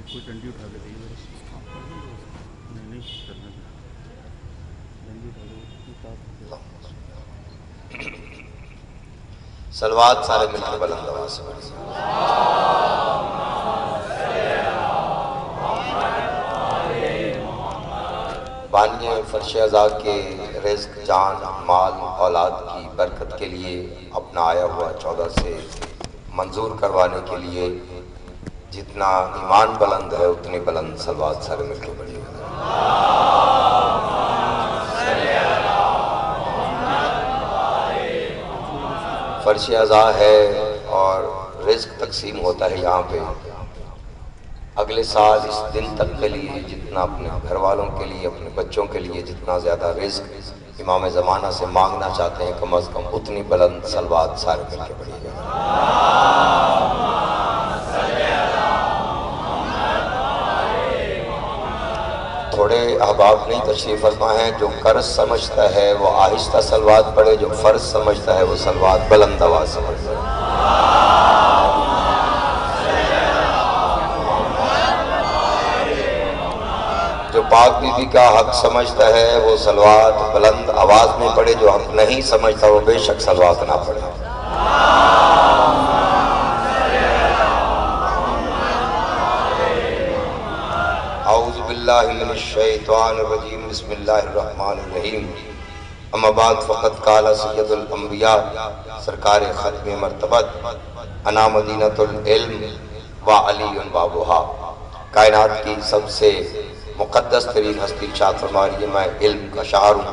کوئی ڈنڈی اٹھا کے دیے نہیں نہیں کرنا ڈنڈی اٹھا کے صلوات سارے مل کے بلند آواز سے پڑھیں۔ بانی فرش ازا کے رزق جان مال اولاد کی برکت کے لیے اپنا آیا ہوا 14 سے منظور کروانے کے لیے جتنا ایمان بلند ہے اتنی بلند صلوات سارے مل کے پڑھیں۔ فرش ازا ہے اور رزق تقسیم ہوتا ہے یہاں پہ۔ اگلے سال اس دن تک کے لیے جتنا اپنے گھر والوں کے لیے اپنے بچوں کے لیے جتنا زیادہ رزق امام زمانہ سے مانگنا چاہتے ہیں کم از کم اتنی بلند صلوات سارے مل کے پڑھیے گا۔ تھوڑے احباب نہیں تشریف فرما ہیں، جو قرض سمجھتا ہے وہ آہستہ صلوات پڑھے، جو فرض سمجھتا ہے وہ صلوات بلند آواز سے پڑھے۔ جو پاک بی بی کا حق سمجھتا ہے وہ صلوات بلند آواز میں پڑھے، جو حق نہیں سمجھتا وہ بے شک صلوات نہ پڑھے۔ اعوذ باللہ من الشیطان الرجیم، بسم اللہ الرحمن الرحیم۔ اما بعد فقط قال سید الانبیاء سرکار ختم مرتبت انا مدینۃ العلم و علی بابھا۔ کائنات کی سب سے مقدس ترین ہستی ارشاد فرما رہی ہے میں علم کا شہر ہوں،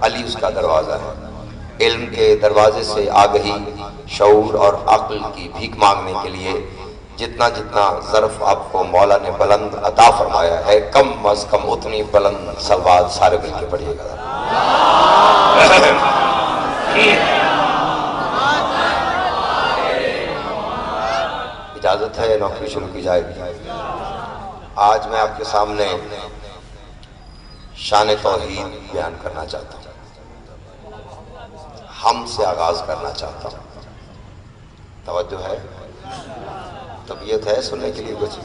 علی اس کا دروازہ ہے۔ علم کے دروازے سے آگہی، شعور اور عقل کی بھیک مانگنے کے لیے جتنا جتنا ظرف آپ کو مولا نے بلند عطا فرمایا ہے کم از کم اتنی بلند صلوات سارے مل کے پڑھیے گا۔ اجازت ہے نوکری شروع کی جائے گی۔ آج میں آپ کے سامنے شان توحید بیان کرنا چاہتا ہوں، ہم سے آغاز کرنا چاہتا ہوں۔ توجہ ہے، طبیعت ہے سننے کے لیے کچھ؟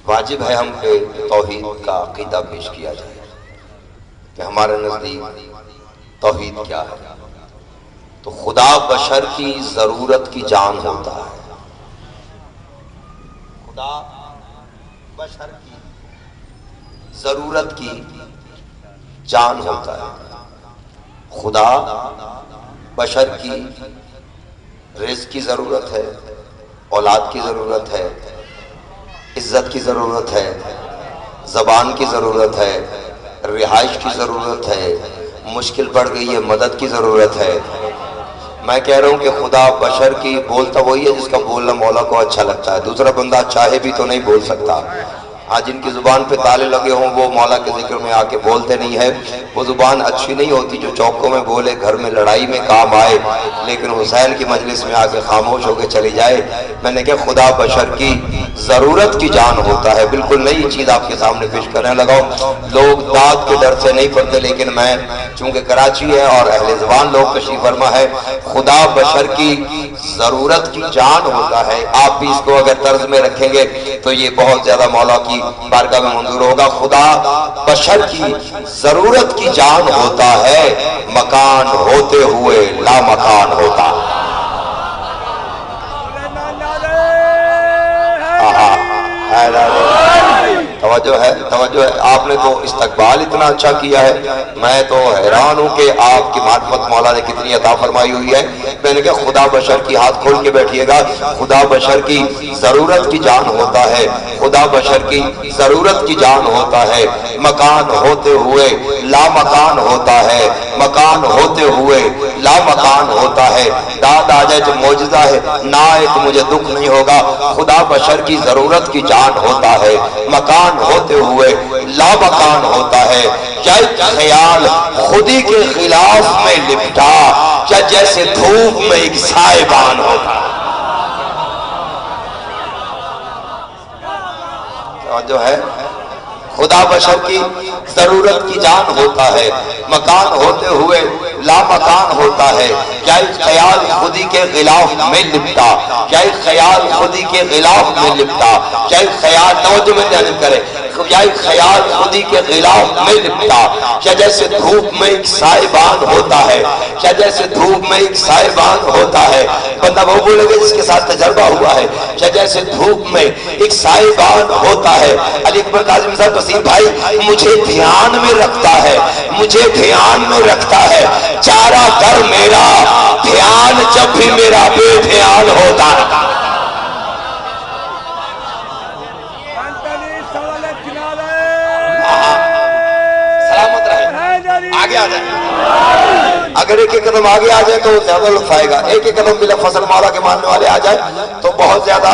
واجب ہے ہم پہ توحید کا عقیدہ پیش کیا جائے کہ ہمارے نزدیک توحید کیا ہے۔ تو خدا بشر کی ضرورت کی جان ہوتا ہے، خدا بشر کی ضرورت کی جان ہوتا ہے۔ خدا بشر کی رزق کی ضرورت ہے، اولاد کی ضرورت ہے، عزت کی ضرورت ہے، زبان کی ضرورت ہے، رہائش کی ضرورت ہے، مشکل پڑ گئی ہے مدد کی ضرورت ہے۔ میں کہہ رہا ہوں کہ خدا بشر کی بولتا وہی ہے جس کا بولنا مولا کو اچھا لگتا ہے، دوسرا بندہ چاہے بھی تو نہیں بول سکتا۔ آج جن کی زبان پہ تالے لگے ہوں وہ مولا کے ذکر میں آ کے بولتے نہیں ہیں، وہ زبان اچھی نہیں ہوتی جو چوکوں میں بولے، گھر میں لڑائی میں کام آئے، لیکن حسین کی مجلس میں آ کے خاموش ہو کے چلی جائے۔ میں نے کہا خدا بشر کی ضرورت کی جان ہوتا ہے، بالکل نئی چیز آپ کے سامنے پیش کرنے لگا۔ لوگ داد کے ڈر سے نہیں پڑھتے، لیکن میں چونکہ کراچی ہے اور اہل زبان لوگ تشریف فرما ہے، خدا بشر کی ضرورت کی جان ہوتا ہے۔ آپ بھی اس کو اگر طرز میں رکھیں گے تو یہ بہت زیادہ مولا کی بارگاہ میں منظور ہوگا۔ خدا بشر کی ضرورت کی جان ہوتا ہے، مکان ہوتے ہوئے لا مکان ہوتا ہے۔ توجہ ہے، توجہ ہے۔ آپ نے تو استقبال اتنا اچھا کیا ہے، میں تو حیران ہوں کہ آپ کی معرفت مولا نے کتنی عطا فرمائی ہوئی ہے۔ میں نے کہا خدا بشر کی ہاتھ کھول کے بیٹھیے گا، خدا بشر کی ضرورت کی جان ہوتا ہے، خدا بشر کی ضرورت کی جان ہوتا ہے، مکان ہوتے ہوئے لا مکان ہوتا ہے، مکان ہوتے ہوئے لا مکان ہوتا ہے۔ داد آ جائے جو معجزہ ہے، نہ آئے تو مجھے دکھ نہیں ہوگا۔ خدا بشر کی ضرورت کی جان ہوتا ہے، مکان ہوتے ہوئے لا مکان ہوتا ہے۔ کیا خیال خودی کے خلاف میں لپٹا، کیا جیسے دھوپ میں ایک سائبان ہوتا ہے۔ جو ہے خدا بشر کی ضرورت کی جان ہوتا ہے، مکان ہوتے ہوئے لامکان ہوتا ہے، کیا ایک خیال خودی کے غلاف میں لپٹا، کیا ایک خیال خودی کے غلاف میں لپٹا، کیا ایک خیال توجہ میں جانب کرے، کیا ایک خیال خودی کے غلاف میں لپٹا، کیا جیسے دھوپ میں ایک سائبان ہوتا ہے، کیا جیسے دھوپ میں ایک سائبان ہوتا ہے، بندہ وہ بولے گا جس کے ساتھ تجربہ ہوا ہے، کیا جیسے دھوپ میں ایک سائبان ہوتا ہے۔ علی اکبر قاسم صاحب وسیم بھائی مجھے دھیان میں رکھتا ہے، مجھے دھیان میں رکھتا ہے، چارہ گھر میرا دھیان جب بھی میرا بے دھیان ہوتا ہے۔ سلامت رہے، آگے آ جائیں، اگر ایک ایک قدم آگے آ جائے تو زیادہ لطف آئے گا، ایک ایک قدم بلا فضل مولا کے ماننے والے آ جائے تو بہت زیادہ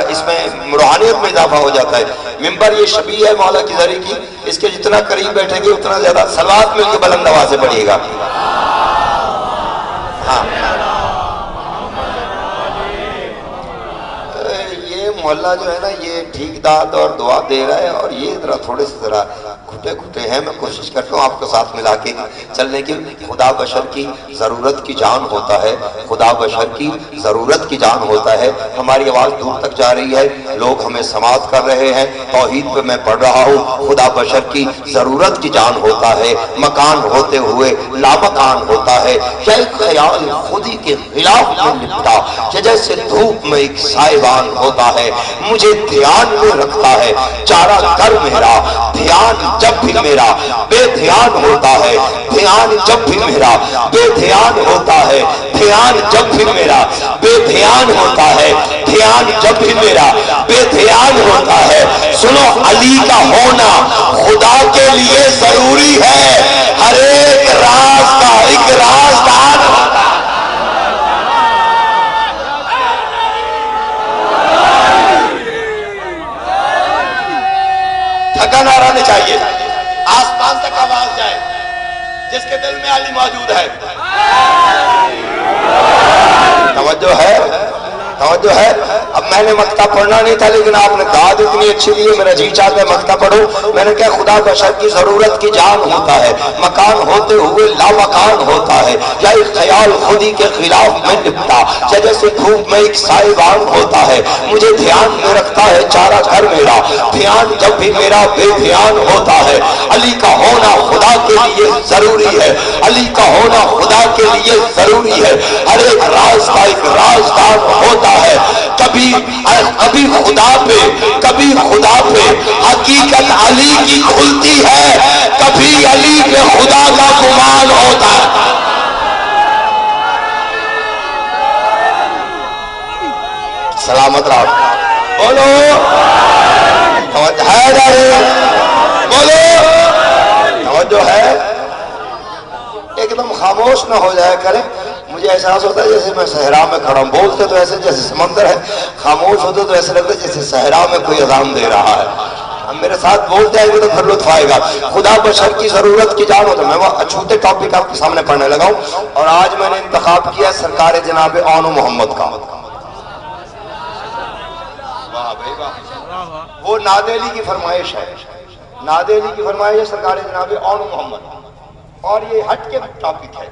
اس میں روحانیت میں اضافہ ہو جاتا ہے۔ ممبر یہ شبیہ ہے مولا کی ذریعے کی، اس کے جتنا قریب بیٹھیں گے اتنا زیادہ صلوات مل کے بلند آواز سے پڑھیے گا۔ ہاں یہ محلہ جو ہے نا یہ ٹھیک داد اور دعا دے رہا ہے، اور یہ ذرا تھوڑے سے ذرا گھٹے گھٹے ہیں، میں کوشش کرتا ہوں آپ کو ساتھ ملا کے چلنے کی۔ خدا بشر کی ضرورت کی جان ہوتا ہے، خدا بشر کی ضرورت کی جان ہوتا ہے۔ ہماری آواز دور تک جا رہی ہے، لوگ ہمیں سماعت کر رہے ہیں، توحید پہ میں پڑھ رہا ہوں۔ خدا بشر کی ضرورت کی جان ہوتا ہے، مکان ہوتے ہوئے لامکان ہوتا ہے، کیا ایک خیال خودی کے غلاف میں لپٹا، کہ جیسے دھوپ میں ایک سائبان ہوتا ہے، مجھے دھیان میں رکھتا ہے چارہ گھر میرا، دھیان جب بھی میرا بے دھیان ہوتا ہے، دھیان جب بھی میرا بے دھیان ہوتا ہے، دھیان جب بھی میرا بے دھیان ہوتا ہے، دھیان جب بھی میرا بے دھیان ہوتا ہے۔ سنو علی کا ہونا خدا کے لیے ضروری ہے، ہر ایک راز کا ایک رازدار ہوتا ہے۔ تھکا نہ رہنا چاہیے، آسمان تک آواز جائے، جس کے دل میں علی موجود ہے۔ توجہ ہے، توجہ ہے۔ اب میں نے مکتہ پڑھنا نہیں تھا لیکن آپ نے داد اتنی اچھی دی ہے، میرا جی چاہتا ہے مکتہ پڑھوں۔ میں نے کہا خدا بشر کی ضرورت کی جان ہوتا ہے، مکان ہوتے ہوئے لامکان ہوتا ہے، یا ایک خیال خودی کے خلاف میں لپٹا، یا جیسے دھوپ میں ایک سائبان ہوتا ہے، مجھے دھیان میں رکھتا ہے چارہ گھر میرا، دھیان جب بھی میرا بے دھیان ہوتا ہے۔ علی کا ہونا خدا کے لیے ضروری ہے، علی کا ہونا خدا کے لیے ضروری ہے، ہر ایک راز کا ایک رازدار ہوتا ہے۔ کبھی خدا پہ حقیقت علی کی کھلتی ہے، کبھی علی پہ خدا کا گمان ہوتا ہے۔ سلامت رہو، بولو توجہ ہے، بولو توجہ ہے۔ ایک دم خاموش نہ ہو جایا کریں، مجھے احساس ہوتا ہے جیسے میں صحرا میں کھڑا ہوں، بولتے تو ایسے جیسے سمندر ہے، خاموش ہوتے تو ایسے لگتا ہے جیسے صحرا میں کوئی اذان دے رہا ہے۔ ہم میرے ساتھ بولتے ہیں تو پھر لطف آئے گا۔ خدا بشر کی ضرورت کی جان ہوتا ہے۔ میں وہ اچھوتے ٹاپک آپ کے سامنے پڑھنے لگا ہوں، اور آج میں نے انتخاب کیا سرکار جناب اون محمد کا۔ واہ بھائی واہ، وہ نادیلی کی فرمائش ہے، نادیلی کی فرمائش ہے سرکار جناب اون محمد، اور یہ ہٹ کے ٹاپک ہے،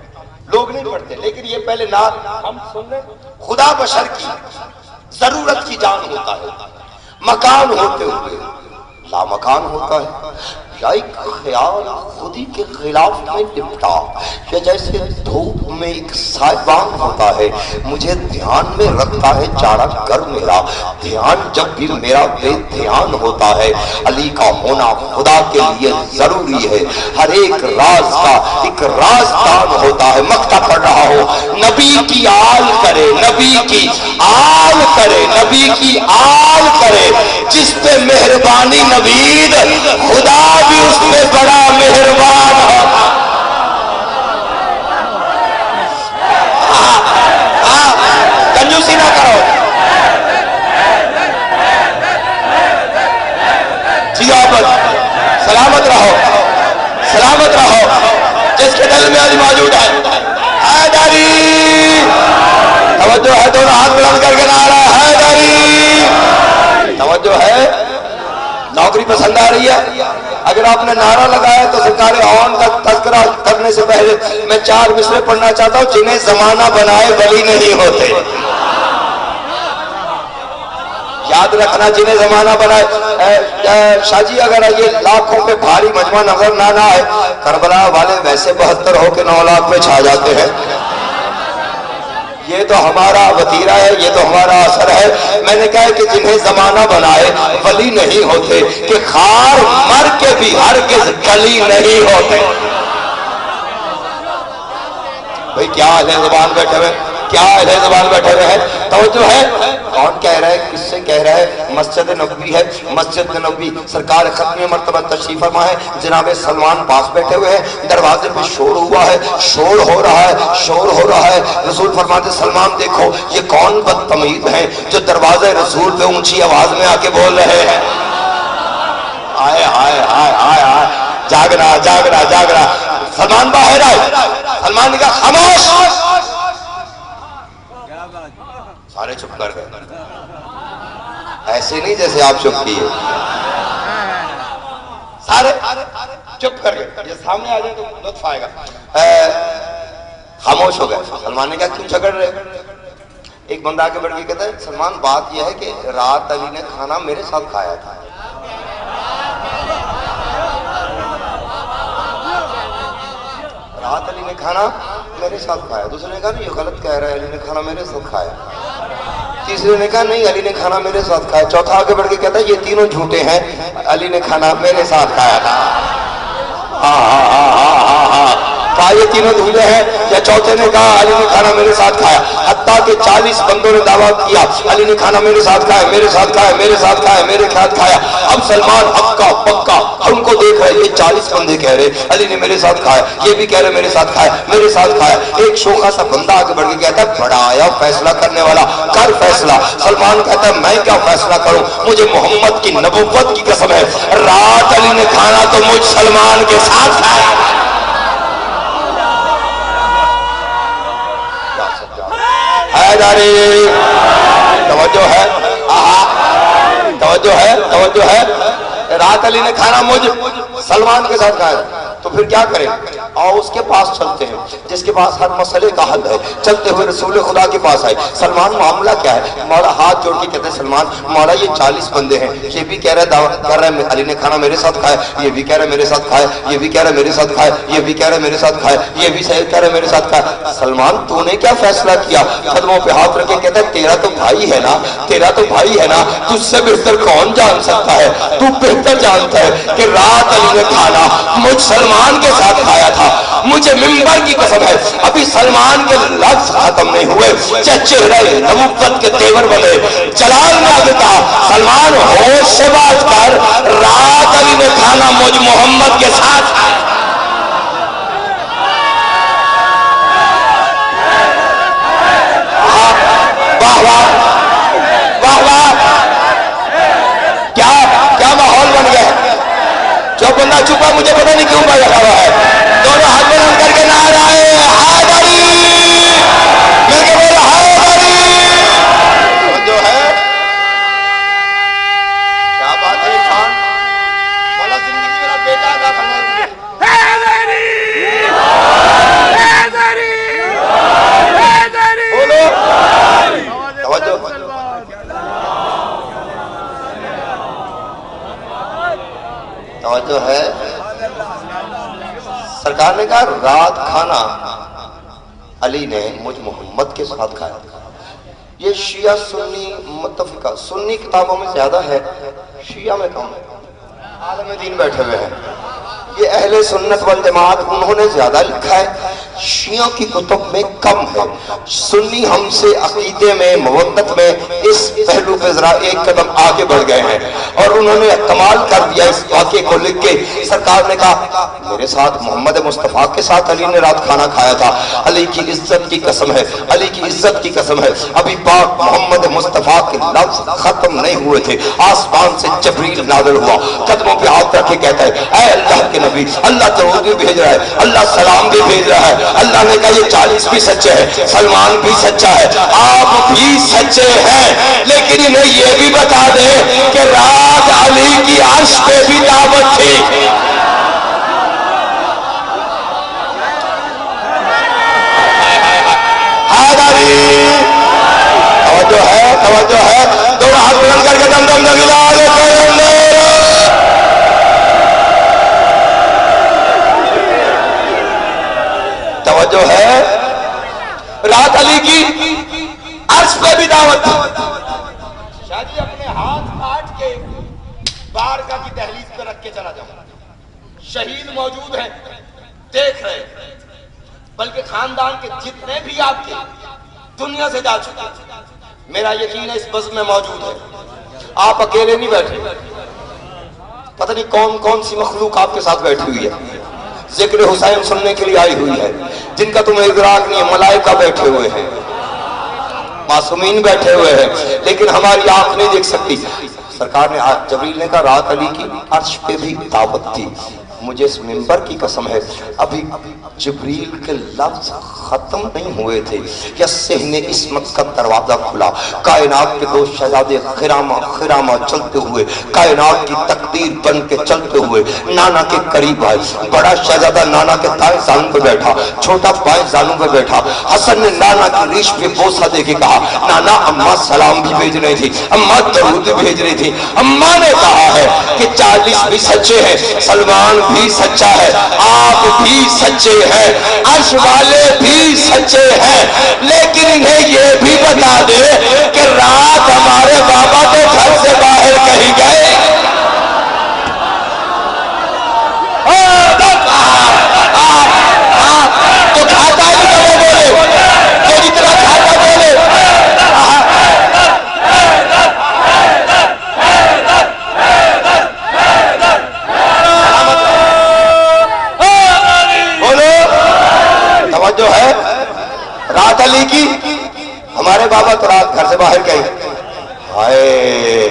لوگ نہیں پڑھتے لیکن یہ پہلے ہم سن لیں۔ خدا بشر کی ضرورت کی جان ہوتا ہے، مکان ہوتے ہوئے لامکان ہوتا ہے، یا ایک خیال خودی کے خلاف میں لپٹا، کہ جیسے دھوپ میں ایک سائبان ہوتا ہے، مجھے دھیان میں رکھتا ہے چارہ گھر میرا، دھیان جب بھی میرا بے دھیان ہوتا ہے۔ علی کا ہونا خدا کے لیے ضروری ہے، ہر ایک راز کا ایک رازدان ہوتا ہے۔ مکتہ پڑھ رہا ہو، نبی کی آل کرے، نبی کی آل کرے، نبی کی آل کرے، جس پہ مہربانی نوید، خدا بھی اس پہ بڑا مہربان ہوتا۔ کنجوسی نہ کرو، جیابت، سلامت رہو، سلامت رہو، جس کے دل میں علی موجود ہے۔ حیدری، توجہ ہے، دونوں ہاتھ بلند کر کے نعرہ حیدری، توجہ ہے، نوکری پسند آ رہی ہے؟ اگر آپ نے نعرہ لگایا تو سرکار ہون کا تذکرہ کرنے سے پہلے میں 4 مصرے پڑھنا چاہتا ہوں، جنہیں زمانہ بنائے ولی نہیں ہوتے۔ یاد رکھنا، جنہیں زمانہ بنائے۔ شاہ جی اگر یہ لاکھوں پہ بھاری مجمع نظر نہ آئے، کربلا والے ویسے 72 ہو کے 9 لاکھ پہ چھا جاتے ہیں۔ یہ تو ہمارا وتیرہ ہے، یہ تو ہمارا اثر ہے۔ میں نے کہا کہ جنہیں زمانہ بنائے ولی نہیں ہوتے، کہ خار مر کے بھی ہرگز کلی نہیں ہوتے۔ بھئی کیا اہل زبان بیٹھے ہوئے، کیا اہل زبان بیٹھے ہوئے ہیں؟ توجہ ہے، کون کہہ رہا ہے، کس سے کہہ رہا ہے؟ مسجد نبوی ہے، مسجد نبوی سرکار ختم مرتبہ تشریف فرما ہے، جناب سلمان پاس بیٹھے ہوئے ہیں، دروازے پہ شور ہوا ہے، شور ہو رہا ہے، شور ہو رہا ہے۔ رسول فرماتے سلمان دیکھو یہ کون بدتمیز ہیں جو دروازے رسول پہ اونچی آواز میں آ کے بول رہے ہیں۔ آئے آئے آئے آئے آئے، جاگنا جاگنا جاگنا۔ سلمان باہر آئے، سلمان نے کہا خاموش، سارے چپ کر گئے، ایسے نہیں جیسے آپ چپ کیے، سارے چپ کر گئے۔ یہ سامنے آ جائے تو لطف آئے گا۔ خاموش ہو گئے۔ سلمان نے کہا کیوں جھگڑ رہے؟ ایک بندہ آگے بڑھ کے کہتا ہے سلمان بات یہ ہے کہ رات علی نے کھانا میرے ساتھ کھایا تھا۔ رات علی نے کھانا میرے ساتھ کھایا۔ دوسرے نے کہا نہیں یہ غلط کہہ رہا ہے، علی نے کھانا میرے ساتھ کھایا۔ تیسرے نے کہا نہیں علی نے کھانا میرے ساتھ کھایا۔ چوتھا آگے بڑھ کے کہتا ہے یہ تینوں جھوٹے ہیں، علی نے کھانا میرے ساتھ کھایا تھا۔ ہاں ہاں ہاں ہاں ہاں ہاں، کہا یہ تینوں جھوٹے ہیں، یا چوتھے نے کہا علی نے کھانا میرے ساتھ کھایا۔ حتیٰ کہ 40 بندوں نے دعویٰ کیا علی نے کھانا میرے ساتھ کھایا، میرے ساتھ کھایا، میرے ساتھ کھایا، میرے ساتھ کھایا۔ اب سلمان ہکا پکا ان کو دیکھ رہے، یہ 40 بندے کہہ رہے علی نے میرے ساتھ کھایا، یہ بھی کہہ رہے میرے ساتھ کھایا، میرے ساتھ کھایا۔ ایک شوخا سا بندہ آگے بڑھ کے کہتا ہے بڑا آیا فیصلہ کرنے والا، کر فیصلہ۔ سلمان کہتا ہے میں کیا فیصلہ کروں، مجھے محمد کی نبوت کی قسم ہے، رات علی نے کھانا تو مجھ سلمان کے ساتھ کھایا۔ حیدری توجہ ہے، توجہ ہے، توجہ ہے۔ رات علی نے کھانا مجھ سلمان کے ساتھ کھایا، تو پھر کیا کریں؟ اور اس کے پاس چلتے ہیں جس کے پاس ہر مسئلے کا حل ہے۔ چلتے ہوئے رسول خدا کے پاس آئے، سلمان معاملہ کیا ہے؟ مولا ہاتھ جوڑ کے کہتے ہیں سلمان مولا یہ 40 بندے ہیں، یہ بھی کہہ رہے دعویٰ کر رہے ہیں علی نے کھانا میرے ساتھ کھایا، یہ بھی کہہ رہے میرے ساتھ کھایا، یہ بھی کہہ رہے میرے ساتھ کھایا، یہ بھی کہہ رہے میرے ساتھ کھایا، یہ بھی صحیح کہہ رہے میرے ساتھ کھایا۔ سلمان تو نے کیا فیصلہ کیا؟ قدموں پہ ہاتھ رکھ کے کہتا ہے تیرا تو بھائی ہے نا، تیرا تو بھائی ہے نا، تجھ سے بہتر کون جان سکتا ہے؟ تو بہتر جانتا ہے کہ رات علی نے کھانا مجھ سلمان کے ساتھ کھایا تھا۔ مجھے ممبر کی قسم ہے ابھی سلمان کے لفظ ختم نہیں ہوئے، چہرے نبوت کے تیور بنے، جلال نہ دیتا سلمان ہوش سے بات کر، رات علی نے کھانا مجھ محمد کے ساتھ کھایا۔ واہ واہ واہ واہ، کیا کیا ماحول بن گیا۔ جو بندہ چھپا مجھے پتہ نہیں کیوں بیٹھا ہوا ہے، دونوں ہاتھ بلند کر کے نعرہ حیدری، مل کے بولو حیدری۔ جو ہے کیا بات ہے خان، مولا زندگی میرا بیٹا عطا فرمائے۔ حیدری حیدری حیدری، بولو توجہ۔ توجہ ہے، سرکار نے کہا رات کھانا علی نے مجھ محمد کے ساتھ کھایا۔ یہ شیعہ سنی متفقہ، سنی کتابوں میں زیادہ ہے، شیعہ میں کم ہے۔ عالم دین بیٹھے ہوئے ہیں، یہ اہل سنت والجماعت انہوں نے زیادہ لکھا ہے، شیعوں کی کتب میں کم ہے۔ سنی ہم سے عقیدے میں مودت میں اس پہلو پہ ذرا ایک قدم آگے بڑھ گئے ہیں، اور انہوں نے کمال کر دیا اس واقعے کو لکھ کے۔ سرکار نے کہا میرے ساتھ محمد مصطفیٰ کے ساتھ علی نے رات کھانا کھایا تھا، علی کی عزت کی قسم ہے، علی کی عزت کی قسم ہے، ابھی پاک محمد مصطفیٰ کے لفظ ختم نہیں ہوئے تھے، آسمان سے جبریل نازل ہوا، قدموں پہ ہاتھ رکھ کے کہتا ہے اے اللہ کے نبی، اللہ درود بھی بھیج رہا ہے، اللہ سلام بھی بھیج رہا ہے۔ اللہ نے کہا یہ 40 بھی سچے ہیں، سلمان بھی سچا ہے، آپ بھی سچے سچے ہیں، لیکن انہیں یہ بھی بتا دے کہ رات علی کی عرش پہ بھی دعوت تھی. توجہ ہے دونوں ہاتھ بلند کر کے دم دم دم توجہ ہے. رات علی کی عرش پہ بھی دعوت. شاہ جی اپنے ہاتھ کاٹ کے بارگاہ کی دہلیز پہ رکھ کے چلا جاؤں. شہید موجود ہیں دیکھ رہے، بلکہ خاندان کے جتنے بھی آپ کے دنیا سے جا چکے، میرا یقین ہے اس بزم میں موجود ہے. آپ اکیلے نہیں بیٹھے، پتہ نہیں کون کون سی مخلوق آپ کے ساتھ بیٹھی ہوئی ہے، ذکر حسین سننے کے لیے آئی ہوئی ہے، جن کا تمہیں ادراک نہیں ہے. ملائکہ بیٹھے ہوئے ہیں، معصومین بیٹھے ہوئے ہیں، لیکن ہماری آنکھ نہیں دیکھ سکتی. سرکار نے جبریل نے کہا رات علی کی عرش پہ بھی دعوت تھی. مجھے اس منبر کی قسم ہے ابھی جبریل کے لفظ ختم نہیں ہوئے تھے کہ صحن عصمت کا دروازہ کھلا. کائنات کے دو شہزادے خرامہ خرامہ چلتے ہوئے، کائنات کی تقدیر بن کے چلتے ہوئے نانا کے قریب آئے. بڑا شہزادہ نانا کے دائیں زانو پہ بیٹھا، چھوٹا بائیں زانو پہ بیٹھا. حسن نے نانا کی ریش پہ بوسہ دے کے کہا نانا اماں سلام بھی بھیج رہی تھی، اماں درود بھی بھیج رہی تھی. اماں نے کہا ہے کہ 40 بھی سچے ہیں، سلمان بھی سچا ہے، آپ بھی سچے ہیں، عرش والے بھی سچے ہیں، لیکن انہیں یہ بھی بتا دے کہ رات ہمارے بابا تو گھر سے باہر کہیں گئے. تو کھاتا ہی کرے بولے تو جتنا کھاتا بولے. جو ہے رات علی کی ہمارے بابا تو رات گھر سے باہر گئے. ہائے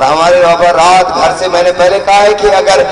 ہمارے بابا رات گھر سے، میں نے پہلے کہا ہے کہ اگر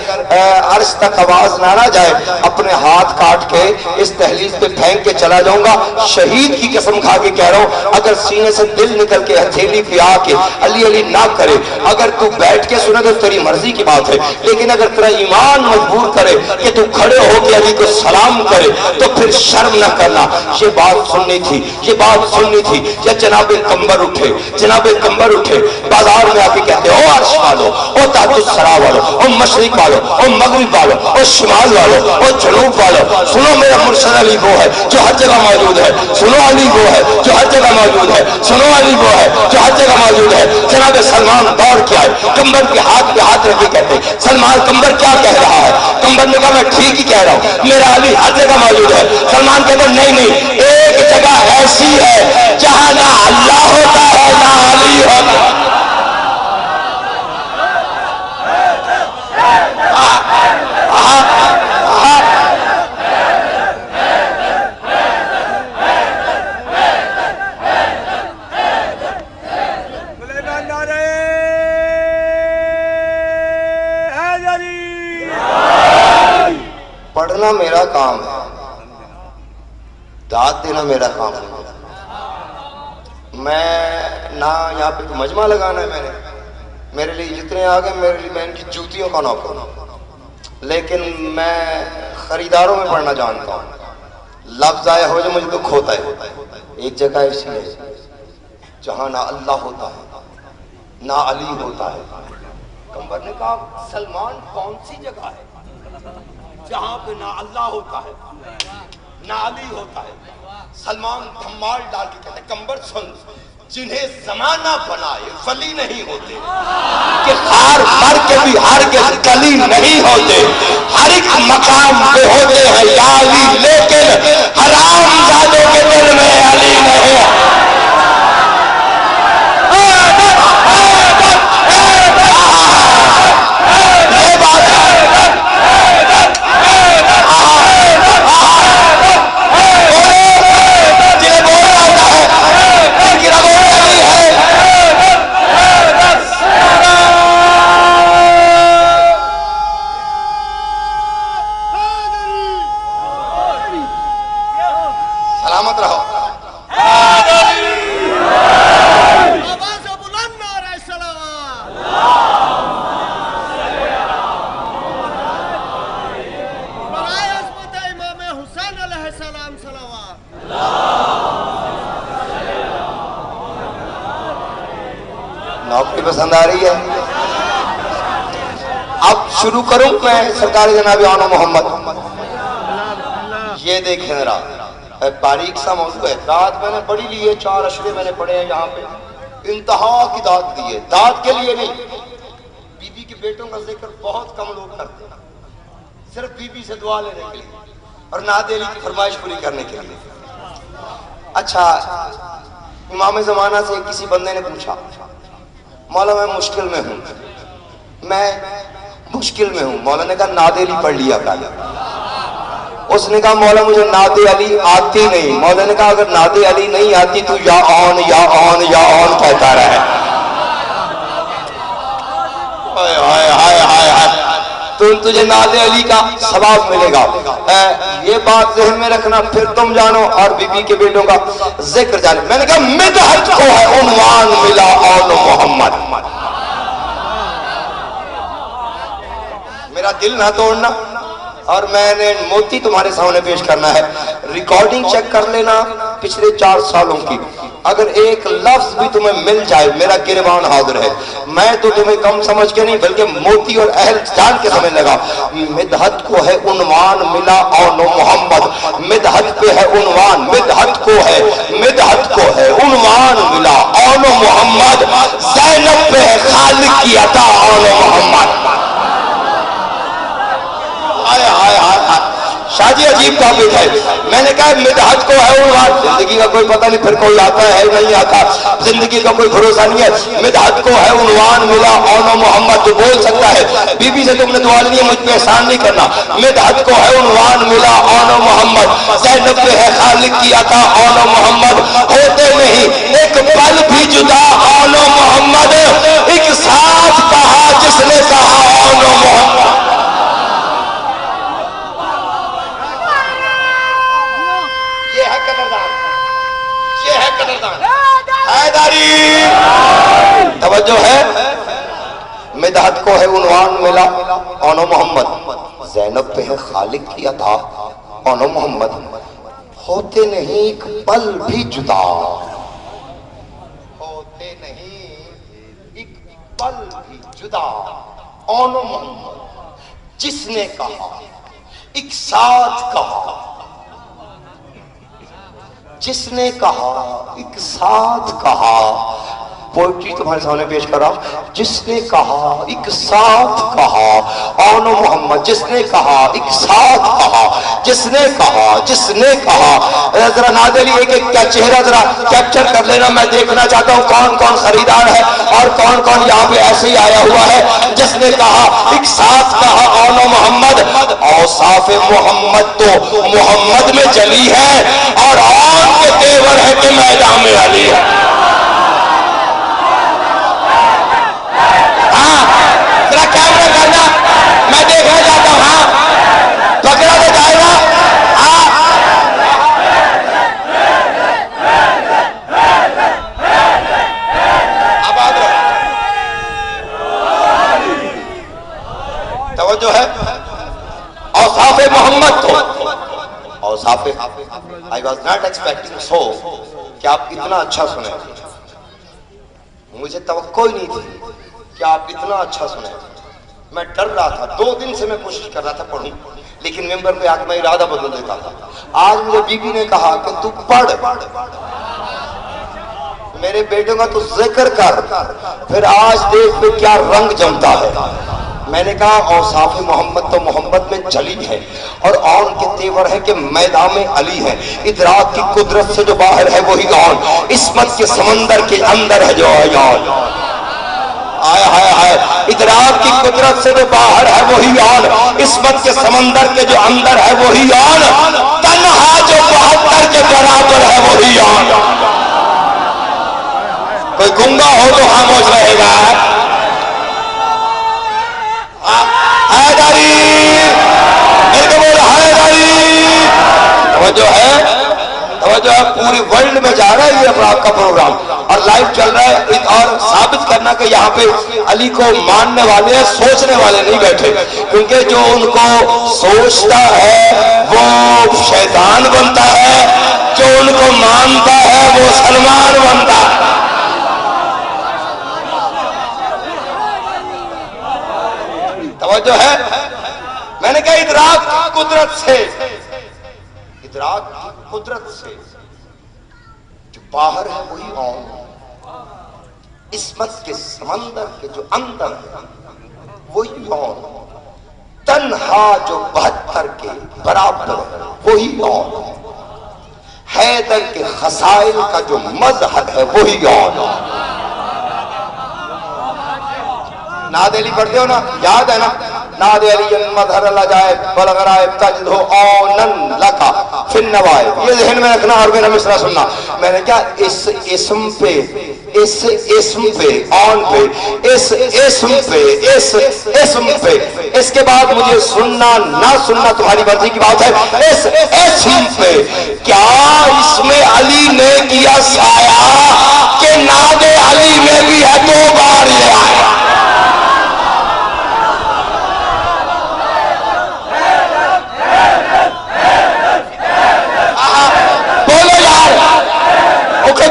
عرش تک آواز نہ جائے اپنے ہاتھ کاٹ کے اس دہلیز پہ پھینک کے چلا جاؤں گا. شہید کی قسم کھا کے کہہ رہا ہوں، اگر سینے سے دل نکل کے ہتھیلی پہ آ کے علی علی نہ کرے، اگر تو بیٹھ کے سنے تو تیری مرضی کی بات ہے، لیکن اگر تیرا ایمان مجبور کرے کہ تو کھڑے ہو کے علی کو سلام کرے تو پھر شرم نہ کرنا. یہ بات سننی تھی، یہ بات سننی تھی. یا جناب قمبر اٹھے، جناب قمبر اٹھے، بازار میں آ کے کہتے او عرش والو، او تاج الثری والو، او مشرق والو، او مغرب والو، او شمال والو، او جنوب والو، سنو میرا مرشد علی وہ ہے جو ہر جگہ موجود ہے. سنو علی وہ ہے جو ہر جگہ موجود ہے. سنو علی وہ ہے جو ہر جگہ موجود ہے. جناب سلمان دوڑ کے آئے، قمبر کے ہاتھ پہ ہاتھ رکھ کے کہتے سلمان قمبر کیا کہہ رہا ہے؟ قمبر نے کہا میں ٹھیک ہی کہہ رہا ہوں، میرا علی ہر جگہ موجود ہے. سلمان کہتے نہیں نہیں، ایک جگہ ایسی ہے جہاں نہ اللہ ہوتا ہے نہ علی ہوتا ہے. پڑھنا میرا کام ہے، داد دینا میرا کام ہے. میں نہ یہاں پہ مجمع لگانا ہے، میرے لیے جتنے آگے میرے لیے میں ان کی جوتیوں کا نوکر ہوں، لیکن میں خریداروں میں پڑھنا جانتا ہوں. لفظ آئے ہو جو مجھے دکھ ہوتا ہے. ایک جگہ ایسی ہے جہاں نہ اللہ ہوتا ہے نہ علی ہوتا ہے. قمبر نے کہا سلمان کون سی جگہ ہے جہاں پہ نہ اللہ ہوتا ہے نہ علی ہوتا ہے؟ سلمان دھمال ڈال کے کہتے قمبر سن، جنہیں زمانہ بنائے ولی نہیں ہوتے، کہ ہار مر کے بھی ہرگز کلی نہیں ہوتے. ہر ایک مقام پہ ہوتے ہیں یا علی، لیکن حرام زادوں کے دل میں علی نہیں ہے. سلامت رہو. نوکری پسند آ رہی ہے؟ اب شروع کروں میں سرکار جناب آن محمد. یہ دیکھیں ذرا باریک سا موضوع ہے. داد میں نے پڑھی لی ہے, 4 اشرے میں نے پڑھے ہیں یہاں پہ. انتہا کی داد دی ہے, داد کے لیے نہیں. بی بی کے بیٹوں کا ذکر بہت کم لوگ کرتے ہیں, صرف بی بی سے دعا لینے کے لیے اور نعت علی کی فرمائش پوری کرنے کے لیے. اچھا, امام زمانہ سے کسی بندے نے پوچھا, مولا میں مشکل میں ہوں, مولا نے کہا نعت علی پڑھ لیا کر. اس نے کہا مولا مجھے نعت علی آتی نہیں. مولا نے کہا اگر نعت علی نہیں آتی تو یا آن یا آن یا آن کہتا رہے. تو تجھے نعت علی کا ثواب ملے گا. یہ بات ذہن میں رکھنا, پھر تم جانو اور بی بی کے بیٹوں کا ذکر جانو. میں نے کہا مدحت کو ہے عنوان ملا آل محمد. میرا دل نہ توڑنا, اور میں نے موتی تمہارے سامنے پیش کرنا ہے. ریکارڈنگ چیک کر لینا پچھلے 4 سالوں کی, اگر ایک لفظ بھی تمہیں مل جائے میرا گریبان حاضر ہے. میں تو تمہیں کم سمجھ کے نہیں بلکہ موتی اور اہل جان کے سمجھ لگا. مدحت کو ہے عنوان ملا آن محمد. مدحت پہ ہے عنوان, مدحت کو ہے عنوان ملا آن محمد. زینب پہ ہے خالق کی عطا آن محمد. شاہ جی عجیب ٹاپک ہے. میں نے کہا مدحت کو ہے عنوان. زندگی کا کوئی پتہ نہیں, پھر کوئی آتا ہے نہیں آتا, زندگی کا کوئی بھروسہ نہیں ہے. مدحت کو ہے عنوان ملا آن محمد. جو بول سکتا ہے بی بی سے تم نے دعا لینی ہے, مجھ پہ احسان نہیں کرنا. مدحت کو ہے عنوان ملا آن محمد. زینب پہ ہے خالق کی عطا آن محمد. ہوتے نہیں ایک پل بھی جدا آن محمد. ایک ساتھ کہا جس نے کہا آن محمد. توجہ ہے, مدحت کو ہے عنوان ملا آن محمد. زینب پہ ہے خالق کی عطا آن محمد. ہوتے نہیں ایک پل بھی جدا, ہوتے نہیں ایک پل بھی جدا آن محمد. جس نے کہا ایک ساتھ کہا, جس نے کہا ایک ساتھ کہا. پوئٹری تمہارے سامنے پیش کر رہا ہوں. جس نے کہا ایک ساتھ کہا آن محمد. جس نے کہا ایک ساتھ کہا, جس نے کہا. ذرا نادری ایک کیا چہرہ ذرا کیپچر کر لینا. میں دیکھنا چاہتا ہوں کون کون خریدار ہے اور کون کون یہاں پہ ایسے ہی آیا ہوا ہے. جس نے کہا ایک ساتھ کہا آن محمد. اوصاف محمد تو محمد میں چلی ہے اور آن کے تیور ہے کہ میدان میں علی ہے. کیمرہ کرنا, میں دیکھنا چاہتا ہوں. ہاں پکڑا تو جائے گا. آباد رہو. توجہ ہے. اوصاف محمد تو اوصاف, I was not expecting so کہ آپ اتنا اچھا سنیں. مجھے توقع ہی نہیں تھی کہ آپ اتنا اچھا سنیں. میں ڈر رہا تھا, 2 دن سے میں کوشش کر رہا تھا پڑھوں, لیکن ممبر پہ آج میں ارادہ بدل دیتا تھا. آج مجھے بی بی نے کہا کہ تو پڑھ, میرے بیٹوں کا تو ذکر کر, پھر آج دیکھ پہ کیا رنگ جمتا ہے. میں نے کہا اوصاف محمد تو محمد میں چلی ہے اور آن کے تیور ہے کہ میدان میں علی ہے. ادراک کی قدرت سے جو باہر ہے وہی آن. عصمت کے سمندر کے اندر ہے جو آن. ادراک کی قدرت سے جو باہر ہے وہی آن. عصمت کے سمندر کے جو اندر ہے وہی آن. تنہا جو 72 کے برابر ہے وہی آن. کوئی گنگا ہو تو خاموش رہے گا. حیدری, میرے کو بول حیدری. توجہ ہے, توجہ ہے. پوری ورلڈ میں جا رہا ہے یہ اپنا آپ کا پروگرام اور لائیو چل رہا ہے. اور ثابت کرنا کہ یہاں پہ علی کو ماننے والے ہیں, سوچنے والے نہیں بیٹھے. کیونکہ جو ان کو سوچتا ہے وہ شیطان بنتا ہے, جو ان کو مانتا ہے وہ سلمان بنتا ہے. توجہ ہے؟ میں نے کہا ادراک کی قدرت سے، ادراک کی قدرت سے جو باہر ہے وہی آن، عصمت کے سمندر کے جو اندر ہے وہی آن، تنہا جو 72 کے برابر ہے وہی آن، حیدر کے خسائل کا جو مظہر ہے وہی آن۔ ناد علی پڑھتے ہو نا، یاد ہے نا؟ ناد علی مظہر العجائب والغرائب تجدہ آنن لکا فی النوائب، یہ ذہن میں رکھنا اور میرا مصرع سننا۔ میں نے کہا اس اسم پہ، اس اسم پہ، آن پہ، اس اسم پہ، اس اسم پہ، اس کے بعد مجھے سننا نہ سننا تمہاری مرضی کی بات ہے، اس اسم پہ کیا اسم علی نے کیا سایہ کہ ناد علی میں بھی ہے 2 بار یہ آیا؟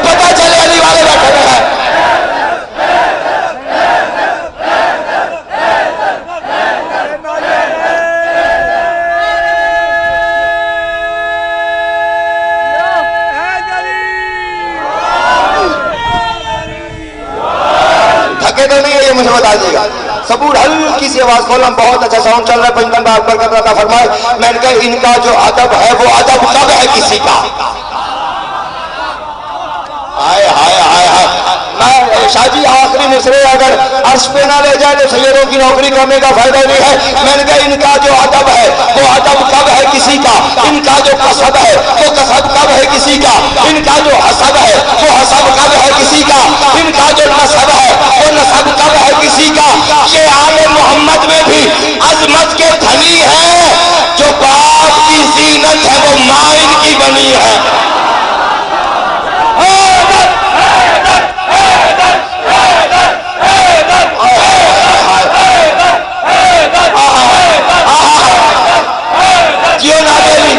پتا چلے علی والے بیٹھے ہیں۔ تھکے تو نہیں ہے یہ مجھے بتا دیے گا؟ صبور ہلکی سی آواز کھولنا، بہت اچھا ساؤنڈ چل رہا ہے، پنجتن باغ پر کرتا تھا فرمائے۔ میں نے کہا ان کا جو ادب ہے وہ ادب کب ہے کسی کا؟ ہائے ہائے ہائے ہائے، میں شاہ جی آخری مصرے اگر عرش پہ نہ لے جائے تو سیدوں کی نوکری کرنے کا فائدہ نہیں ہے۔ میں نے کہا ان کا جو ادب ہے وہ ادب کب ہے کسی کا؟ ان کا جو قصد ہے وہ قصد کب ہے کسی کا؟ ان کا جو حسب ہے وہ حسب کب ہے کسی کا؟ ان کا جو نسب ہے وہ نسب کب ہے کسی کا؟ یہ آل محمد میں بھی عظمت کے دھنی ہے، جو باپ کی زینت ہے وہ ماں ان کی بنی ہے۔ جیو نادیلی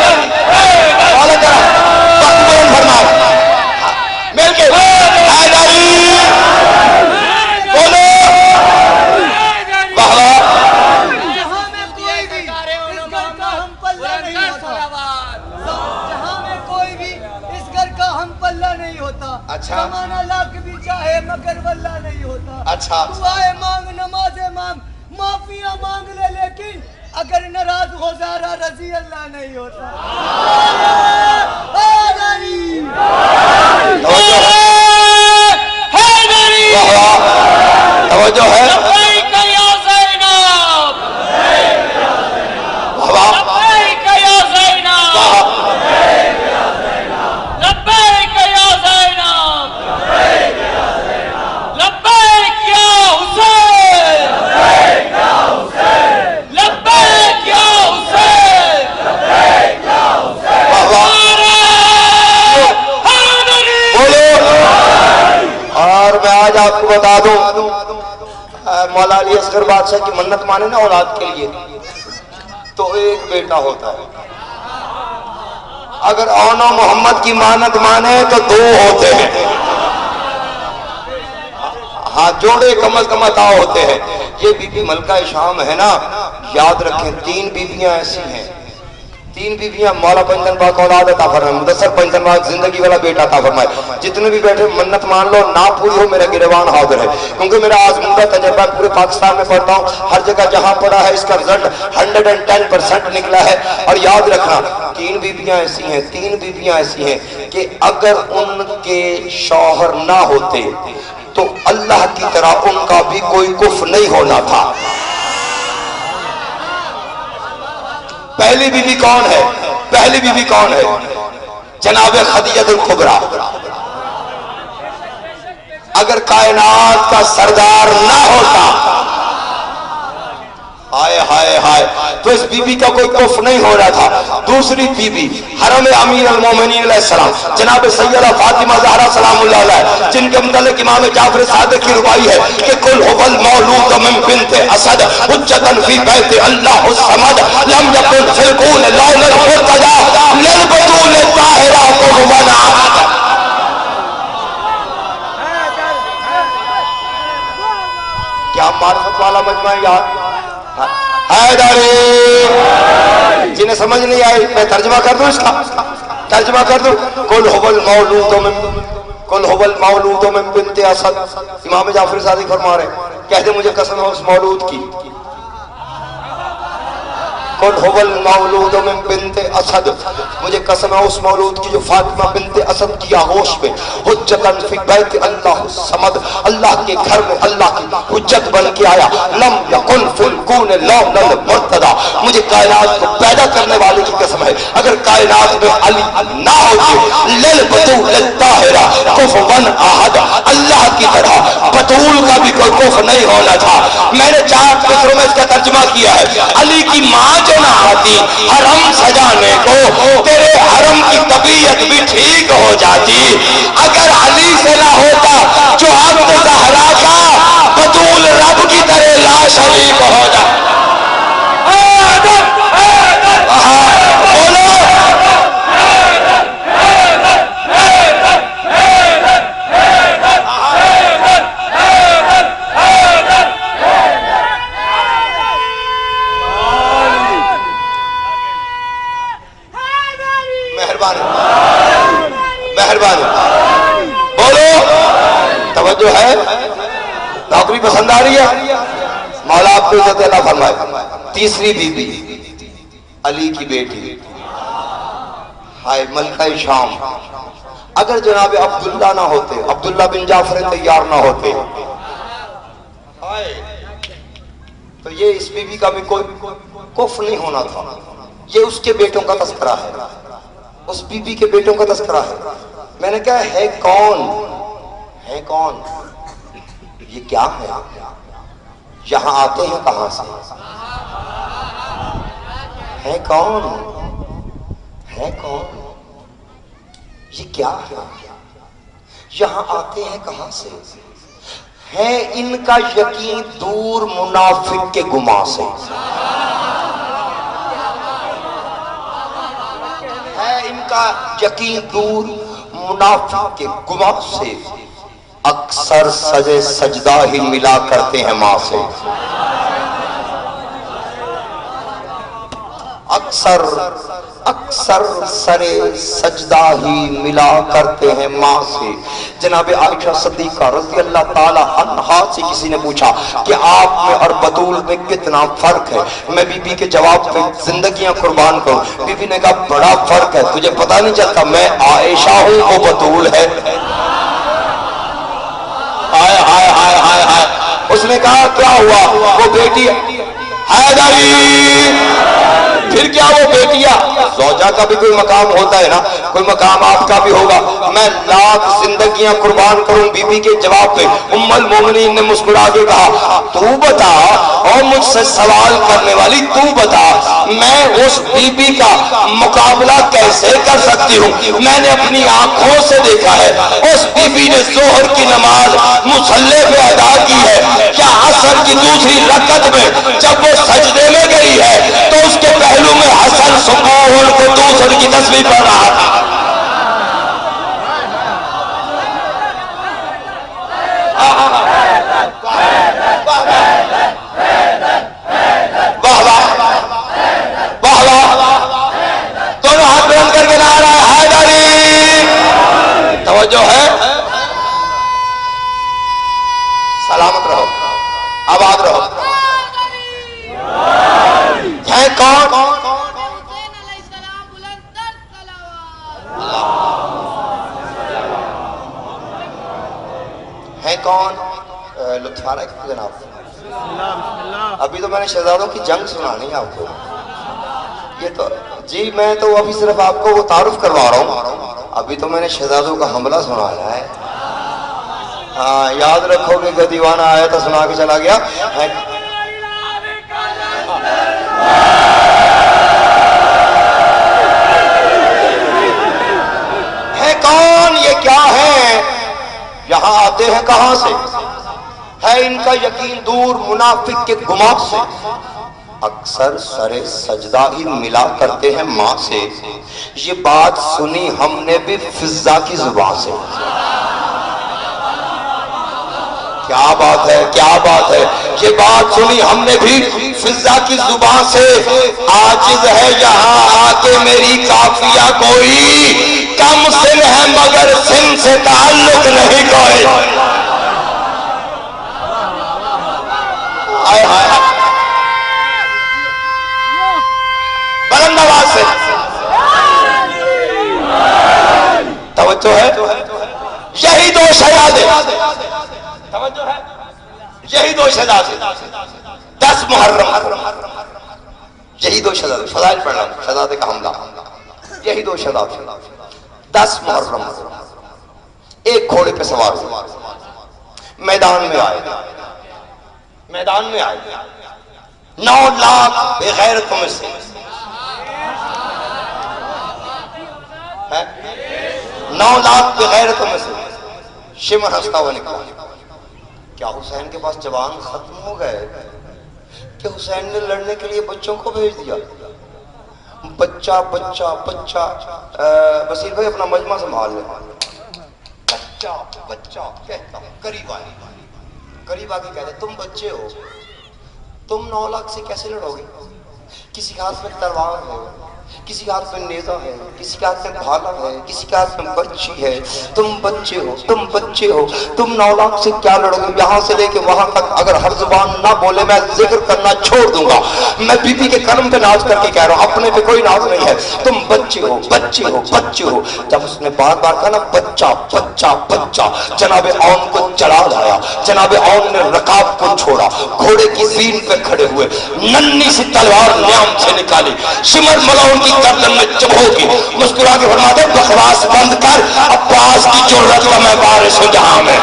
والا کرا بخبون فرمائے مل کے حیدری بولو بہوا۔ جہاں میں کوئی بھی اس گھر کا ہم پلہ نہیں ہوتا، جہاں میں کوئی بھی اس گھر کا ہم پلہ نہیں ہوتا، زمانہ لاکھ بھی چاہے مگر واللہ نہیں ہوتا۔ دعائیں مانگ، نمازیں مانگ، معافیاں مانگ لے، لیکن اگر ناراض ہو زارا رضی اللہ نہیں ہوتا۔ توجہ ہے؟ لبیک یا زینب، لبیک یا زینب، لبیک یا زینب، لبیک یا حسین، لبیک یا حسین، بولو۔ اور میں آج آپ کو بتا دوں، مولا علی اصغر بادشاہ کی منت مانے نا اولاد کے لیے تو ایک بیٹا ہوتا ہے، اگر اونا محمد کی مانت مانے تو 2 ہوتے ہیں، ہاں جوڑے کم از کم عطا ہوتے ہیں۔ یہ بی بی ملکہ شام ہے نا، یاد رکھیں 3 بیویاں ایسی ہیں، 3 بیویاں مولا پنجتن باغ کو اولاد عطا فرمائے، مدثر پنجتن باغ زندگی والا بیٹا عطا فرمائے۔ جتنے بھی بیٹھے منت مان لو، نہ پوری ہو میرا گریبان حاضر ہے، کیونکہ میرا آزمودہ تجربہ پورے پاکستان میں پڑھتا ہوں، ہر جگہ جہاں پڑھا ہے اس کا رزلٹ 110% نکلا ہے۔ اور یاد رکھنا 3 بیویاں ایسی ہیں، 3 بیویاں ایسی ہیں کہ اگر ان کے شوہر نہ ہوتے تو اللہ کی طرح ان کا بھی کوئی کفر نہیں ہونا تھا۔ پہلی بیوی کون ہے؟ پہلی بیوی کون ہے؟ جناب خدیجہ الکبریٰ۔ اگر کائنات کا سردار نہ ہوتا، ہائے ہائے ہائے، تو اس بی بی کا کوئی کفر نہیں ہو رہا تھا۔ دوسری بی بی حرم امیر المومنین علیہ السلام جناب سیدہ فاطمہ زہرا سلام اللہ علیہ، جن کے متعلق امام جعفر صادق کی روایت ہے کہ کل هو المولود من بنت اسد حجتا فی بیت اللہ الصمد لم یکن فی الکون لولا المرتضی للبطول الطاہرہ قربانا۔ کیا معرفت والا مجمع یاد حیدری. جنہیں سمجھ نہیں آئی میں ترجمہ کر دوں اس کا, ترجمہ کر دوں. قل هو المولود من بنت اسد. امام جعفر صادق فرما رہے کہتے مجھے قسم ہے اس مولود کی. قل هو المولود من بنت اسد, مجھے قسم ہے اس مولود کی جو فاطمہ بنت اسد کی آغوش میں حجتاً فی بیت اللہ الصمد, اللہ کے گھر میں اللہ کی حجت بن کے آیا. لم یکن فی الکون لون المرتضی, مجھے کائنات کو پیدا کرنے والے کی قسم ہے اگر کائنات میں علی نہ ہوتے للبتول الطاہرہ کفوا احد, اللہ کی طرح بطول کا بھی کوئی کفر نہیں ہونا تھا. میں نے 4 فکروں میں اس کا ترجمہ کیا ہے. علی کی ماں جو نہ آتی حرم سجانے کو, تیرے حرم کی طبیعت بھی ٹھیک ہو جاتی. اگر علی سے نہ ہوتا جو عبد زہرا کا بطول رب کی طرح لا شریک ہو جاتا. جو ہے نوکری پسند آ رہی ہے, مولا آپ کو عزت اللہ فرمائے. تیسری بیوی علی کی بیٹی ہائے ملکہ شام. اگر جناب عبداللہ نہ ہوتے, عبداللہ بن جعفر تیار نہ ہوتے تو یہ اس بیوی کا بھی کوئی کف نہیں ہونا تھا. یہ اس کے بیٹوں کا تذکرہ ہے, اس بیوی کے بیٹوں کا تذکرہ ہے. میں نے کہا ہے کون, ہے کون, یہ کیا ہے, یہاں آتے ہیں کہاں سے, ہے کون, ہے کون, یہ کیا ہے, یہاں آتے ہیں کہاں سے. ہے ان کا یقین دور منافق کے گمان سے, ہے ان کا یقین دور منافق کے گمان سے. اکثر سجے سجدہ ہی ملا کرتے ہیں ماں سے, اکثر سرے سجدہ ہی ملا کرتے ہیں ماں سے. جناب عائشہ صدیقہ رضی اللہ تعالی عنہا سے کسی نے پوچھا کہ آپ میں اور بطول میں کتنا فرق ہے. میں بی بی کے جواب میں زندگیاں قربان کروں. بی بی نے کہا بڑا فرق ہے, تجھے پتہ نہیں چلتا میں عائشہ ہوں وہ بطول ہے. ہائے ہائے ہائے ہائے ہائے. اس نے کہا کیا ہوا, وہ بیٹی حیدری. پھر کیا وہ بیٹیا, زوجہ کا بھی کوئی مقام ہوتا ہے نا, کوئی مقام آپ کا بھی ہوگا. میں لاکھ زندگیاں قربان کروں. بی بی کے جواب میں ام المومنین نے مسکرا کے کہا تو بتا, اور مجھ سے سوال کرنے والی تو بتا, میں اس بی بی کا مقابلہ کیسے کر سکتی ہوں. میں نے اپنی آنکھوں سے دیکھا ہے اس بی بی نے ظہر کی نماز مصلی پہ ادا کی ہے. کیا عصر کی دوسری رکعت میں جب وہ سجدے میں گئی ہے تو اس کے پہلو میں حسن سکون کو دوسر کی تصویر پڑھ رہا تھا. دونوں ہاتھ بلند کر کے نعرہ حیدری. توجہ ہے, سلامت رہو, آباد رہو. ہے کون, ہے کون, لطف آ رہا ہے جناب. ابھی تو میں نے شہزادوں کی جنگ سنانی ہے آپ کو. یہ تو جی میں تو ابھی صرف آپ کو وہ تعارف کروا رہا ہوں. ابھی تو میں نے شہزادوں کا حملہ سنایا ہے. ہاں یاد رکھو کہ کوئی دیوانہ آیا تو سنا کے چلا گیا. ہے کون, یہ کیا ہے, یہاں آتے ہیں کہاں سے. ہے ان کا یقین دور منافق کے گمان سے. اکثر سرے سجدہ ہی ملا کرتے ہیں ماں سے. یہ بات سنی ہم نے بھی فضا کی زبان سے. کیا بات ہے، کیا بات ہے. یہ بات سنی ہم نے بھی فضا کی زبان سے. عاجز ہے یہاں آ کے میری قافیہ کوئی، کم سن ہے مگر سن سے تعلق نہیں کوئی. بلند آواز سے توجہ ہے. یہی دو شہزادے، توجہ ہے، یہی دو شہزادے 10 محرم، یہی دو شہزادے، فضائل پڑھ رہا ہوں، شہزادے کا حملہ، یہی دو شہزادے 10 محرم ایک گھوڑے پہ سوار ہوئے، میدان میں آئے، میدان میں آئے 9 لاکھ بغیرتوں میں سے 9 لاکھ بغیرتوں میں سے شمر ہنستا ہوا نکلا. کیا حسین کے پاس جوان ختم ہو گئے کہ حسین نے لڑنے کے لیے بچوں کو بھیج دیا؟ بچہ بچہ بچہ، بصیر بھائی اپنا مجمع سنبھال لیں. بچہ بچہ کہتا ہوں، قریب آئے، قریب آ کے کہتے تم بچے ہو، تم 9 لاکھ سے کیسے لڑو گے؟ کسی کے ہاتھ میں تلوار ہے، کسی کے ہاتھ میں نیزہ ہے، کسی کے ہاتھ میں بھالا ہے، کسی کے ہاتھ میں برچھی ہے. تم بچے ہو، تم بچے ہو، تم 9 لاکھ سے کیا لڑو گے؟ یہاں سے لے کے وہاں تک اگر ہر زبان نہ بولے میں ذکر کرنا چھوڑ دوں گا. میں بی بی کے کرم پہ ناز کر کے کہہ رہا ہوں، اپنے پہ کوئی ناز نہیں ہے. تم بچے ہو، بچے ہو، بچے ہو. جب اس نے بار بار کہا نا بچہ بچہ بچہ، جناب اون کو چلا لایا. جناب اون نے رکاب کو چھوڑا، گھوڑے کی زین پہ کھڑے ہوئے، ننھی سی تلوار نیام سے نکالی، شمر ملعون کی گردن میں چبھو گی. مسکرا کے فرماتے بکواس بند کر، عباس کی جرت کا میں وارث ہوں جہاں میں.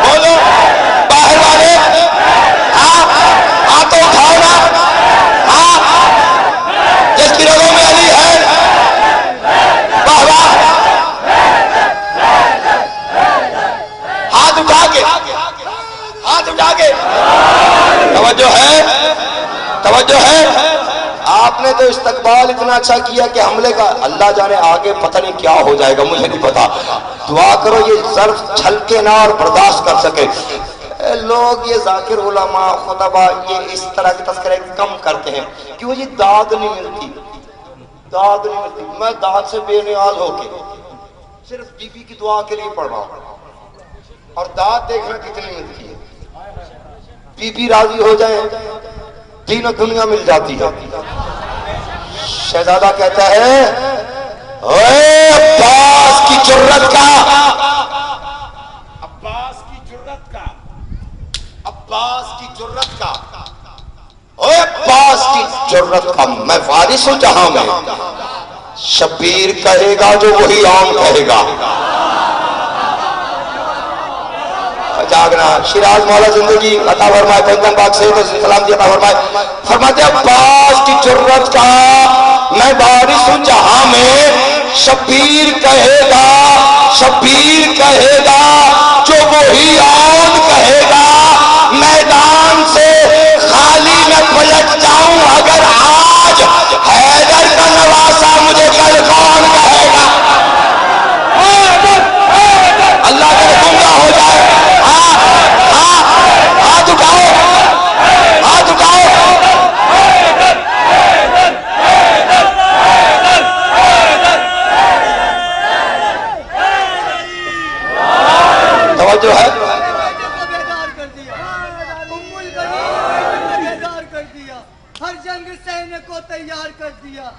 بولو باہر والے، ہاں تو اٹھاؤ نا، ہاں جس کی رگوں میں علی ہے، واہ واہ، ہاتھ اٹھا کے، ہاتھ اٹھا کے. توجہ ہے، توجہ ہے. آپ نے تو استقبال اتنا اچھا کیا کہ حملے کا اللہ جانے آگے پتہ نہیں کیا ہو جائے گا، مجھے نہیں پتا. دعا کرو یہ ظرف چھلکے نہ اور برداشت کر سکے. لوگ یہ ذاکر علماء خطبہ یہ اس طرح کے تذکرے کم کرتے ہیں، کیوں جی داد نہیں ملتی، داد نہیں ملتی. میں داد سے بے نیاز ہو کے صرف بی بی کی دعا کے لیے پڑھ رہا ہوں، اور داد دیکھنا کتنی ملتی ہے. بی بی راضی ہو جائے دین و دنیا مل جاتی ہے. شہزادہ کہتا ہے اے عباس کی جرت کا، عباس کی جرت کا، عباس کی جرت کا، اے عباس کی جرت کا، میں وارث ہوں جہاں میں. شبیر کہے گا جو وہی عام کہے گا. جاگنا. شیراز مولا زندگی عطا فرمائے، پنجم پاک سے تو سلامتی عطا فرمائے. فرماتے عباس کی جرت کا میں وارث ہوں جہاں میں. شبیر کہے گا، شبیر کہے گا جو وہی عام کہے گا. میدان سے خالی میں پلٹ جاؤں اگر آج حیدر کا نواسا مجھے کل کون کہے گا؟ اللہ کا گنگا ہو جائے. ہاتھ اٹھاؤ، ہاتھ اٹھاؤ. توجہ ہے. ہر جنگ سہنے کو تیار کر دیا.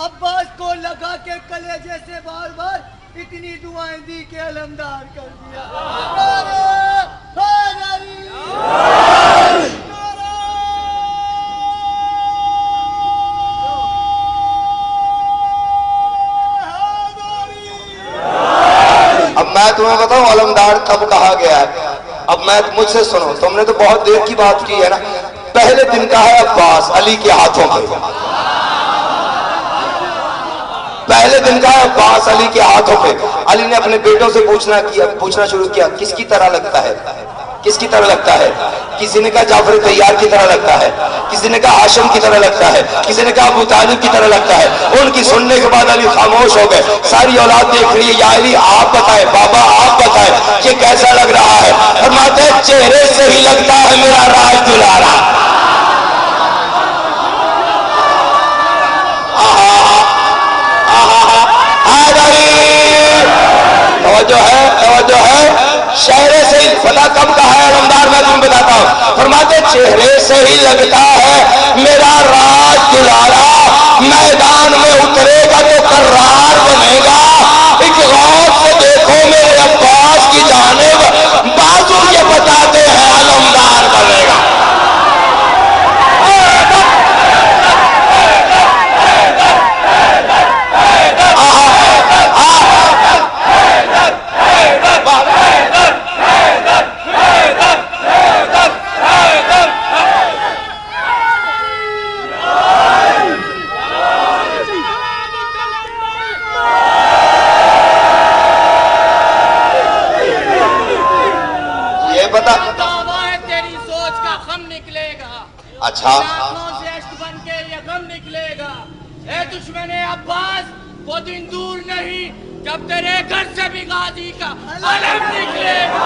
عباس کو لگا کے کلیجے سے بار بار اتنی دعائیں دی کہ علمدار کر دیا. اب میں تمہیں بتاؤں علمدار کب کہا گیا ہے. اب میں مجھ سے سنو، تم نے تو بہت دیر کی بات کی ہے نا. پہلے دن کا ہے عباس علی کے ہاتھوں پہ، پہلے دن کا ہے عباس علی کے ہاتھوں پہ. علی نے اپنے بیٹوں سے پوچھنا شروع کیا کس کی طرح لگتا ہے؟ کس کی طرح لگتا ہے؟ کسی نے کہا جعفر طیار کی طرح لگتا ہے، کسی نے کہا ہاشم کی طرح لگتا ہے، کسی نے کہا ابو طالب کی طرح لگتا ہے۔ ان کی سننے کے بعد علی خاموش ہو گئے۔ ساری اولاد دیکھ رہی ہے، یا علی آپ بتائیں، بابا آپ بتائیں یہ کیسا لگ رہا ہے؟ فرماتے ہیں چہرے سے ہی لگتا ہے میرا راج دلارا۔ توجہ ہے، چہرے سے ہی پتا کب کا ہے علمدار، میں تمہیں بتاتا ہوں۔ فرماتے چہرے سے ہی لگتا ہے میرا راج دلارا، میدان میں اترے گا تو کرار بنے گا۔ ایک غور سے دیکھو میرے عباس کی جانب، بازو یہ بتاتے ہیں علمدار بنے گا۔ تیری سوچ کا غم نکلے گا، اچھا آنکھوں سے اشک بن کے یہ غم نکلے گا۔ اے دشمن عباس، وہ دن دور نہیں جب تیرے گھر سے بھی غازی کا علم نکلے گا۔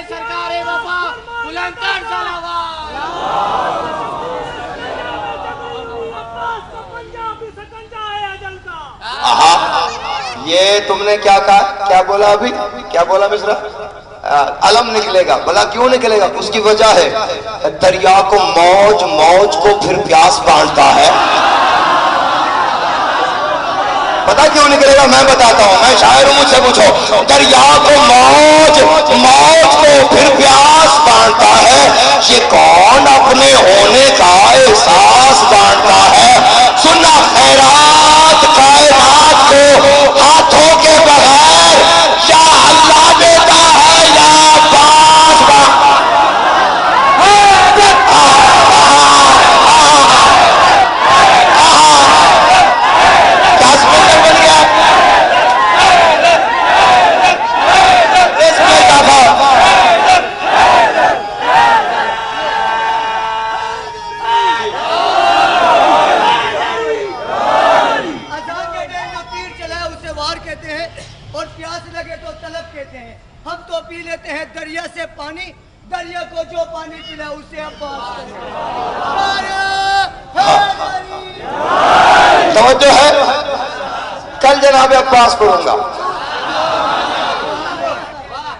سرکار وفا بلند تر صلوات۔ یہ تم نے کیا کہا؟ کیا بولا ابھی؟ کیا بولا مصرا؟ علم نکلے گا۔ بلا کیوں نکلے گا؟ اس کی وجہ ہے دریا کو موج، موج کو پھر پیاس باندھتا ہے۔ پتا کیوں نکلے گا؟ میں بتاتا ہوں، میں شاعر ہوں، مجھ سے پوچھو۔ دریا کو موج، موج کو پھر پیاس باندھتا ہے، یہ کون اپنے ہونے کا احساس باندھتا ہے؟ سننا خیرات کائنات کو ہاتھوں کے بغیر یا اللہ دیتا ہے یا عباس کیا سمندر بن گیا؟ اس میں کیا تھا؟ اور پیاس لگے تو طلب کہتے ہیں۔ ہم تو پی لیتے ہیں دریا سے پانی، دریا کو جو پانی پلا اسے عباس توجہ ہے، کل جناب عباس پڑھوں گا،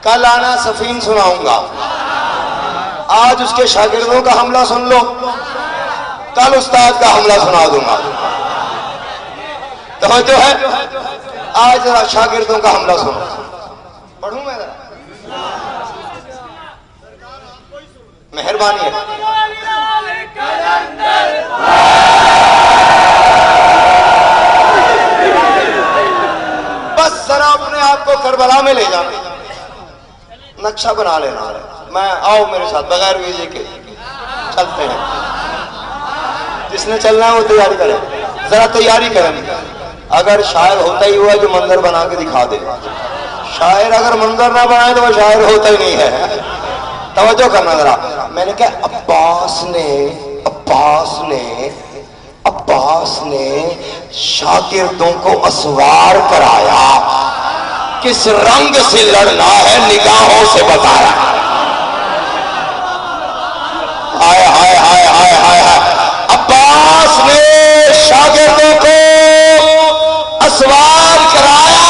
کل آنا سفین سناؤں گا، آج اس کے شاگردوں کا حملہ سن لو، کل استاد کا حملہ سنا دوں گا۔ توجہ ہے، آج ذرا شاگردوں کا حملہ سنو۔ پڑھوں میں ذرا، مہربانی ہے۔ بس ذرا اپنے آپ کو کربلا میں لے جانا، نقشہ بنا لینا۔ میں آؤ میرے ساتھ بغیر ویزے کے چلتے ہیں، جس نے چلنا ہے وہ تیاری کرے، ذرا تیاری کریں۔ اگر شاعر ہوتا ہی ہوا جو منظر بنا کے دکھا دے، شاعر اگر منظر نہ بنائے تو وہ شاعر ہوتا ہی نہیں ہے۔ توجہ کرنا ذرا، میں نے کہا عباس نے شاگردوں کو اسوار کرایا، کس رنگ سے لڑنا ہے نگاہوں سے بتایا۔ ہائے ہائے ہائے ہائے ہائے ہائے، عباس نے شاگردوں کو اسوار کرایا،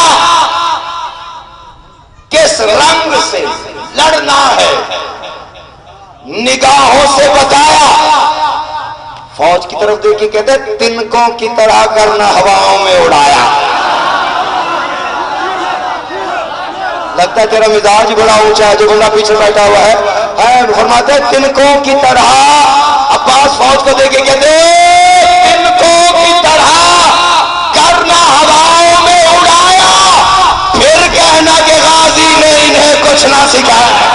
کس رنگ سے لڑنا ہے نگاہوں سے بتایا۔ فوج کی طرف دیکھ کے کہتے تنکوں کی طرح کرنا ہواؤں میں اڑایا۔ لگتا ہے تیرا مزاج بڑا اونچا ہے، جو بندہ پیچھے بیٹھا ہوا ہے فرماتے ہیں تنکوں کی طرح۔ عباس فوج کو دیکھ کے کہتے تنکوں کی طرح کرنا ہواؤں میں اڑایا، پھر کہنا کہ غازی نے انہیں کچھ نہ سکھایا۔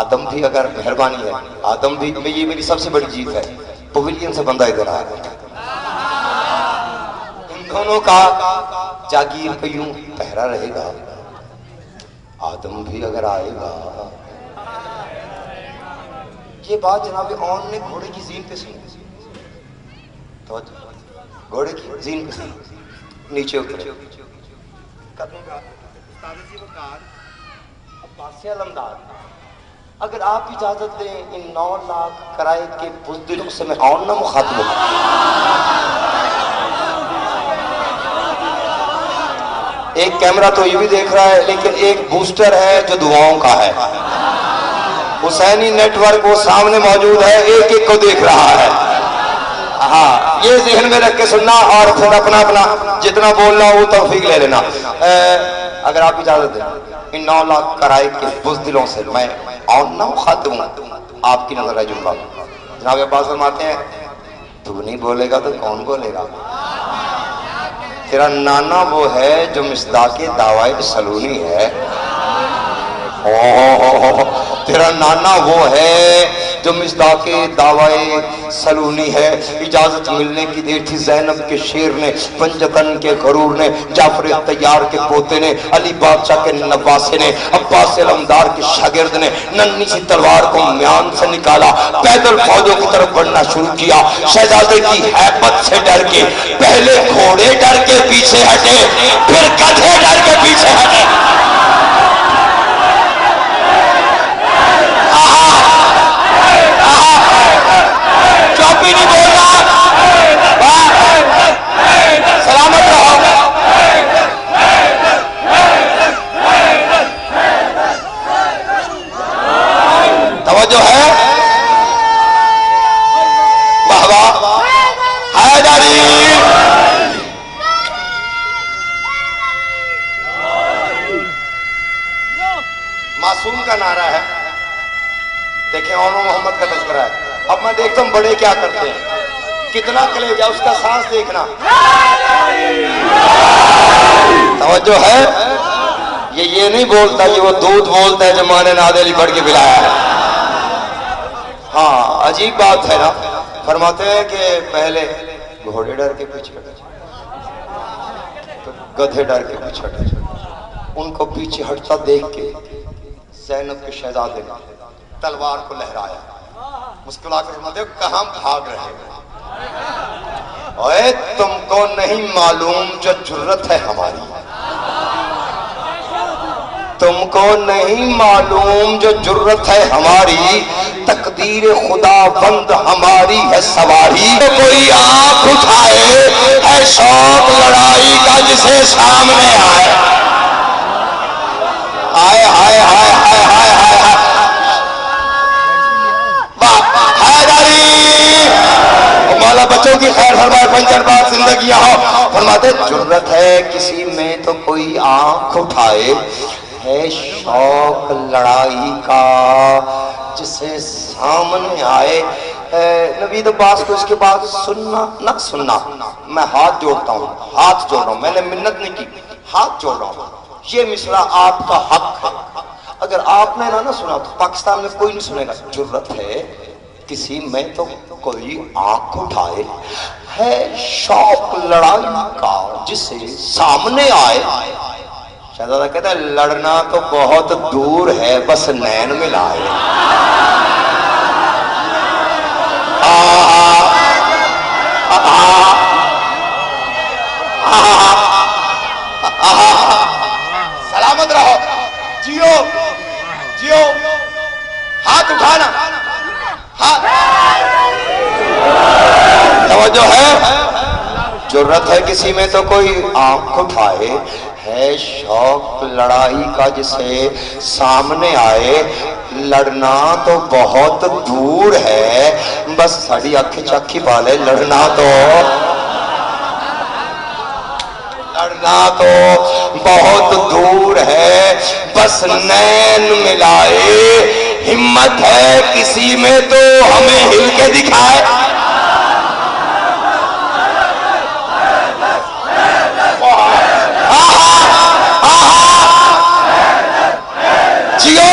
آدم بھی اگر مہربانی ہے، آدم بھی، یہ میری سب سے بڑی جیت ہے، پویلین سے بندہ ادھر آیا، ان دونوں کا جاگیر پہ یوں پہرا رہے گا، آدم بھی اگر آئے گا۔ یہ بات جناب اون نے گھوڑے کی زین پہ سنی، گھوڑے کی زین پہ سنی، نیچے اترے عباس علمدار، اگر آپ اجازت دیں ان 9 لاکھ کرائے کے بزدلوں سے میں اون نہ مخاطب ہوں۔ ایک کیمرہ تو یہ بھی دیکھ رہا ہے، لیکن ایک بوسٹر ہے جو دعاؤں کا ہے، حسینی نیٹ ورک وہ سامنے موجود ہے، ایک ایک کو دیکھ رہا ہے۔ ہاں، یہ ذہن میں رکھ کے سننا اور پھر اپنا جتنا بولنا وہ توفیق لے لینا۔ اگر آپ اجازت دیں ان 9 لاکھ کرائے کے بزدلوں سے میں اون نہ مخاطب ہوں، آپ کی نظر ہے جملہ۔ جناب عباس فرماتے ہیں تو نہیں بولے گا تو کون بولے گا؟ تیرا نانا وہ ہے جو مصداق دعوی سلونی ہے، تیرا نانا وہ ہے جو مصداق دعوی سلونی ہے۔ اجازت ملنے کی دیر تھی، زینب کے شیر نے، پنجتن کے غرور نے، جعفر طیار کے پوتے نے، علی بادشاہ کے نواسے نے، عباس علمدار کے شاگرد نے ننھی سی تلوار کو میان سے نکالا، پیدل فوجوں کی طرف بڑھنا شروع کیا۔ شہزادے کی ہیبت سے ڈر کے پہلے گھوڑے ڈر کے پیچھے ہٹے، پھر گدھے ڈر کے پیچھے ہٹے۔ چوپی نہیں بولنا، سلامت رہو۔ توجہ ہے، واہ واہ، حیدری۔ معصوم کا نعرہ ہے، دیکھیں اور محمد کا تذکرہ ہے۔ اب میں دیکھتا ہوں بڑے کیا کرتے ہیں، کتنا کلیجہ، اس کا سانس دیکھنا۔ توجہ ہے، یہ نہیں بولتا، یہ وہ دودھ بولتا ہے جو ماں نے نادے علی بڑھ کے پلایا ہے۔ ہاں، عجیب بات ہے نا۔ فرماتے ہیں کہ پہلے گھوڑے ڈر کے پیچھے ہٹے، گدھے ڈر کے پیچھے ہٹے۔ ان کو پیچھے ہٹتا دیکھ کے زینب کے شہزادے نے تلوار کو لہرایا، مسکرا کر فرماتے ہیں کہاں بھاگ رہے ہو؟ اے تم کو نہیں معلوم جو جرت ہے ہماری، تم کو نہیں معلوم جو جرت ہے ہماری، تقدیر خدا بند ہماری ہے سواری۔ کوئی آنکھ اٹھائے ہے شوق لڑائی کا جسے سامنے آئے، آئے ہائے ہائے ہائے ہائے ہائے مولا بچوں کی خیر فرمائے، پنچر بات زندگیاں ہو۔ فرماتے جرت ہے کسی میں تو کوئی آنکھ اٹھائے، ہے شوق لڑائی کا جسے سامنے آئے۔ نوید عباس کو اس کے بعد سننا نہ سننا، میں ہاتھ جوڑتا ہوں، ہاتھ جوڑ رہا ہوں، میں نے منت نہیں کی، ہاتھ جوڑ رہا ہوں۔ یہ مصرع آپ کا حق ہے، اگر آپ نے نہ سنا تو پاکستان میں کوئی نہیں سنے گا۔ جرت ہے کسی میں تو کوئی آنکھ اٹھائے، ہے شوق لڑائی کا جسے سامنے آئے۔ شہزادہ کہتا ہے لڑنا تو بہت دور ہے، بس نین ملائے۔ سلامت رہو، جیو جیو، ہاتھ اٹھانا، توجہ ہے۔ جرت ہے کسی میں تو کوئی آنکھ اٹھائے، ہے شوق لڑائی کا جسے سامنے آئے۔ لڑنا تو بہت دور ہے، بس ساڑی آنکھیں چاکی پالے۔ لڑنا تو بہت دور ہے، بس نین ملائے۔ ہمت ہے کسی میں تو ہمیں ہل کے دکھائے۔ جیو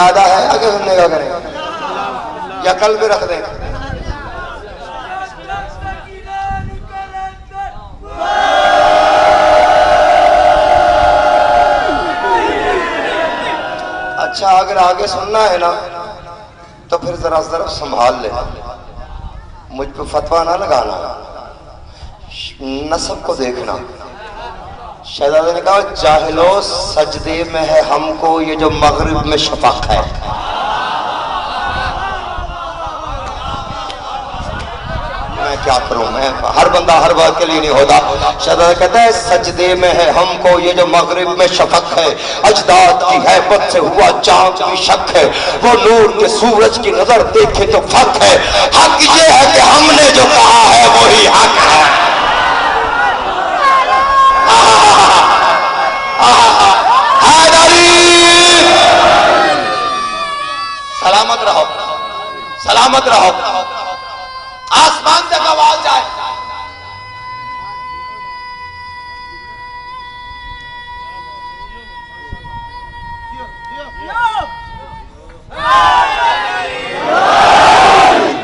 ارادہ ہے آگے سننے کا کریں یا کل بھی رکھ دیں؟ اچھا اگر آگے سننا ہے نا تو پھر ذرا سنبھال لے، مجھ پہ فتویٰ نہ لگانا، نسب کو دیکھنا۔ شہزادے نے کہا جاہلو سجدے میں ہے ہم کو یہ جو مغرب میں شفق ہے۔ میں کیا کروں، میں ہر بندہ ہر بات کے لیے نہیں ہوتا۔ شہزادہ کہتا ہے سجدے میں ہے ہم کو یہ جو مغرب میں شفق ہے، اجداد کی ہیبت سے ہوا چاند کی شک ہے، وہ نور کے سورج کی نظر دیکھے تو فق ہے، حق یہ ہے کہ ہم نے جو کہا ہے وہی حق ہے۔ سلامت رہو، سلامت رہو، آسمان تک آواز جائے۔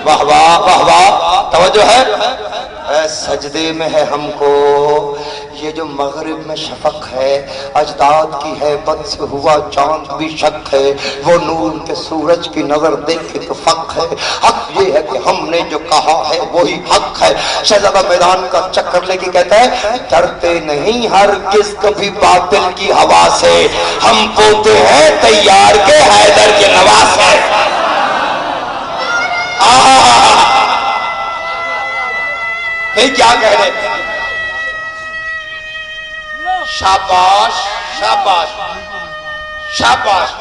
واہ واہ واہ واہ، توجہ ہے۔ اے سجدے میں ہے ہم کو یہ جو مغرب میں شفق ہے، اجداد کی ہیبت سے ہوا چاند بھی شک ہے، وہ نور کے سورج کی نظر دیکھے تو فق ہے، حق یہ ہے کہ ہم نے جو کہا ہے وہی حق ہے۔ شہزادہ میدان کا چکر لے کے کہتا ہے ڈرتے نہیں ہرگز کبھی باطل کی ہوا سے، ہم پوتے ہیں تیار کے حیدر کے نواز ہے۔ کیا کہہ رہے؟ شاباش شاباش شاباش،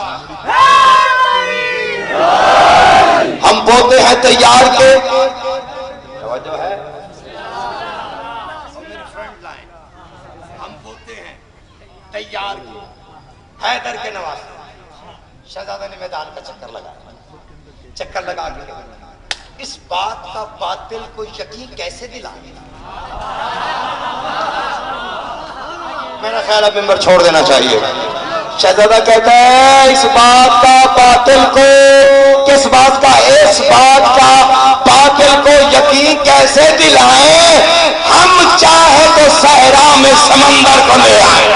ہم پوتے ہیں تیار کے، توجہ ہے، ہم پوتے ہیں تیار کے حیدر کے نواز۔ شہزادہ نے میدان کا چکر لگایا، چکر لگا کے اس بات کا باطل کو یقین کیسے دلائے؟ میرا خیال ہے ممبر چھوڑ دینا چاہیے۔ شہزادہ کہتا ہے اس بات کا باطل کو، کس بات کا؟ اس بات کا باطل کو یقین کیسے دلائیں؟ ہم چاہے تو صحرا میں سمندر کو لے آئیں۔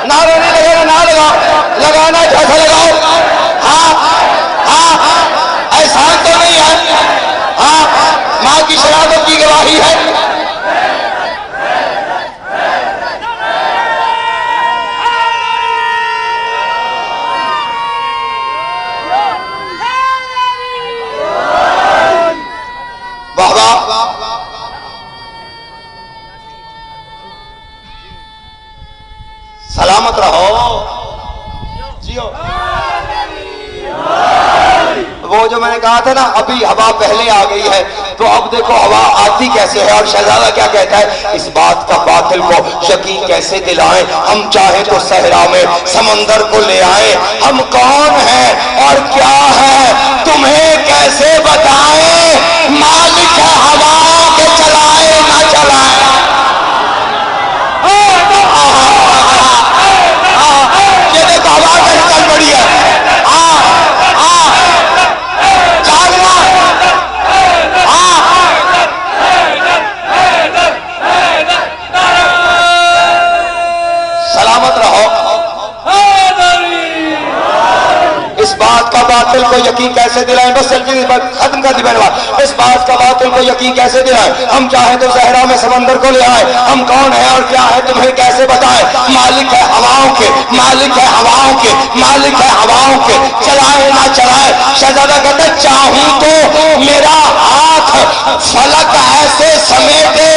نعرہ نہیں لگانا، نہ لگانا جیسا لگاؤ۔ ہاں ہاں، احسان تو نہیں ہے، ہاں ماں کی شہادت کی گواہی ہے۔ واہ واہ، سلامت رہو، جیو۔ وہ جو میں نے کہا تھا نا ابھی ہوا پہلے آ گئی ہے تو اب دیکھو ہوا آتی کیسے ہے۔ اور شہزادہ کیا کہتا ہے اس بات کا باطل کو یقین کیسے دلائیں؟ ہم چاہیں تو صحرا میں سمندر کو لے آئیں۔ ہم کون ہیں اور کیا ہے تمہیں کیسے بتائیں؟ مالک ہے ہواؤں کے چلائے نہ چلائے۔ یہ دیکھو ہوا کیسے بڑی ہے، باطل کو یقین کیسے دلائیں؟ بس جلدی ختم کر دی میں نے بات۔ اس بات کا باطل کو یقین کیسے دلائیں؟ ہم چاہیں تو صحرا میں سمندر کو لے آئے۔ ہم کون ہیں اور کیا ہے تمہیں کیسے بتائیں؟ مالک ہے ہواؤں کے، مالک ہے ہواؤں کے، مالک ہے ہواؤں کے، چلائے نہ چلائے۔ شہزادہ کہتا ہے چاہوں تو میرا ہاتھ فلک ایسے سمیٹے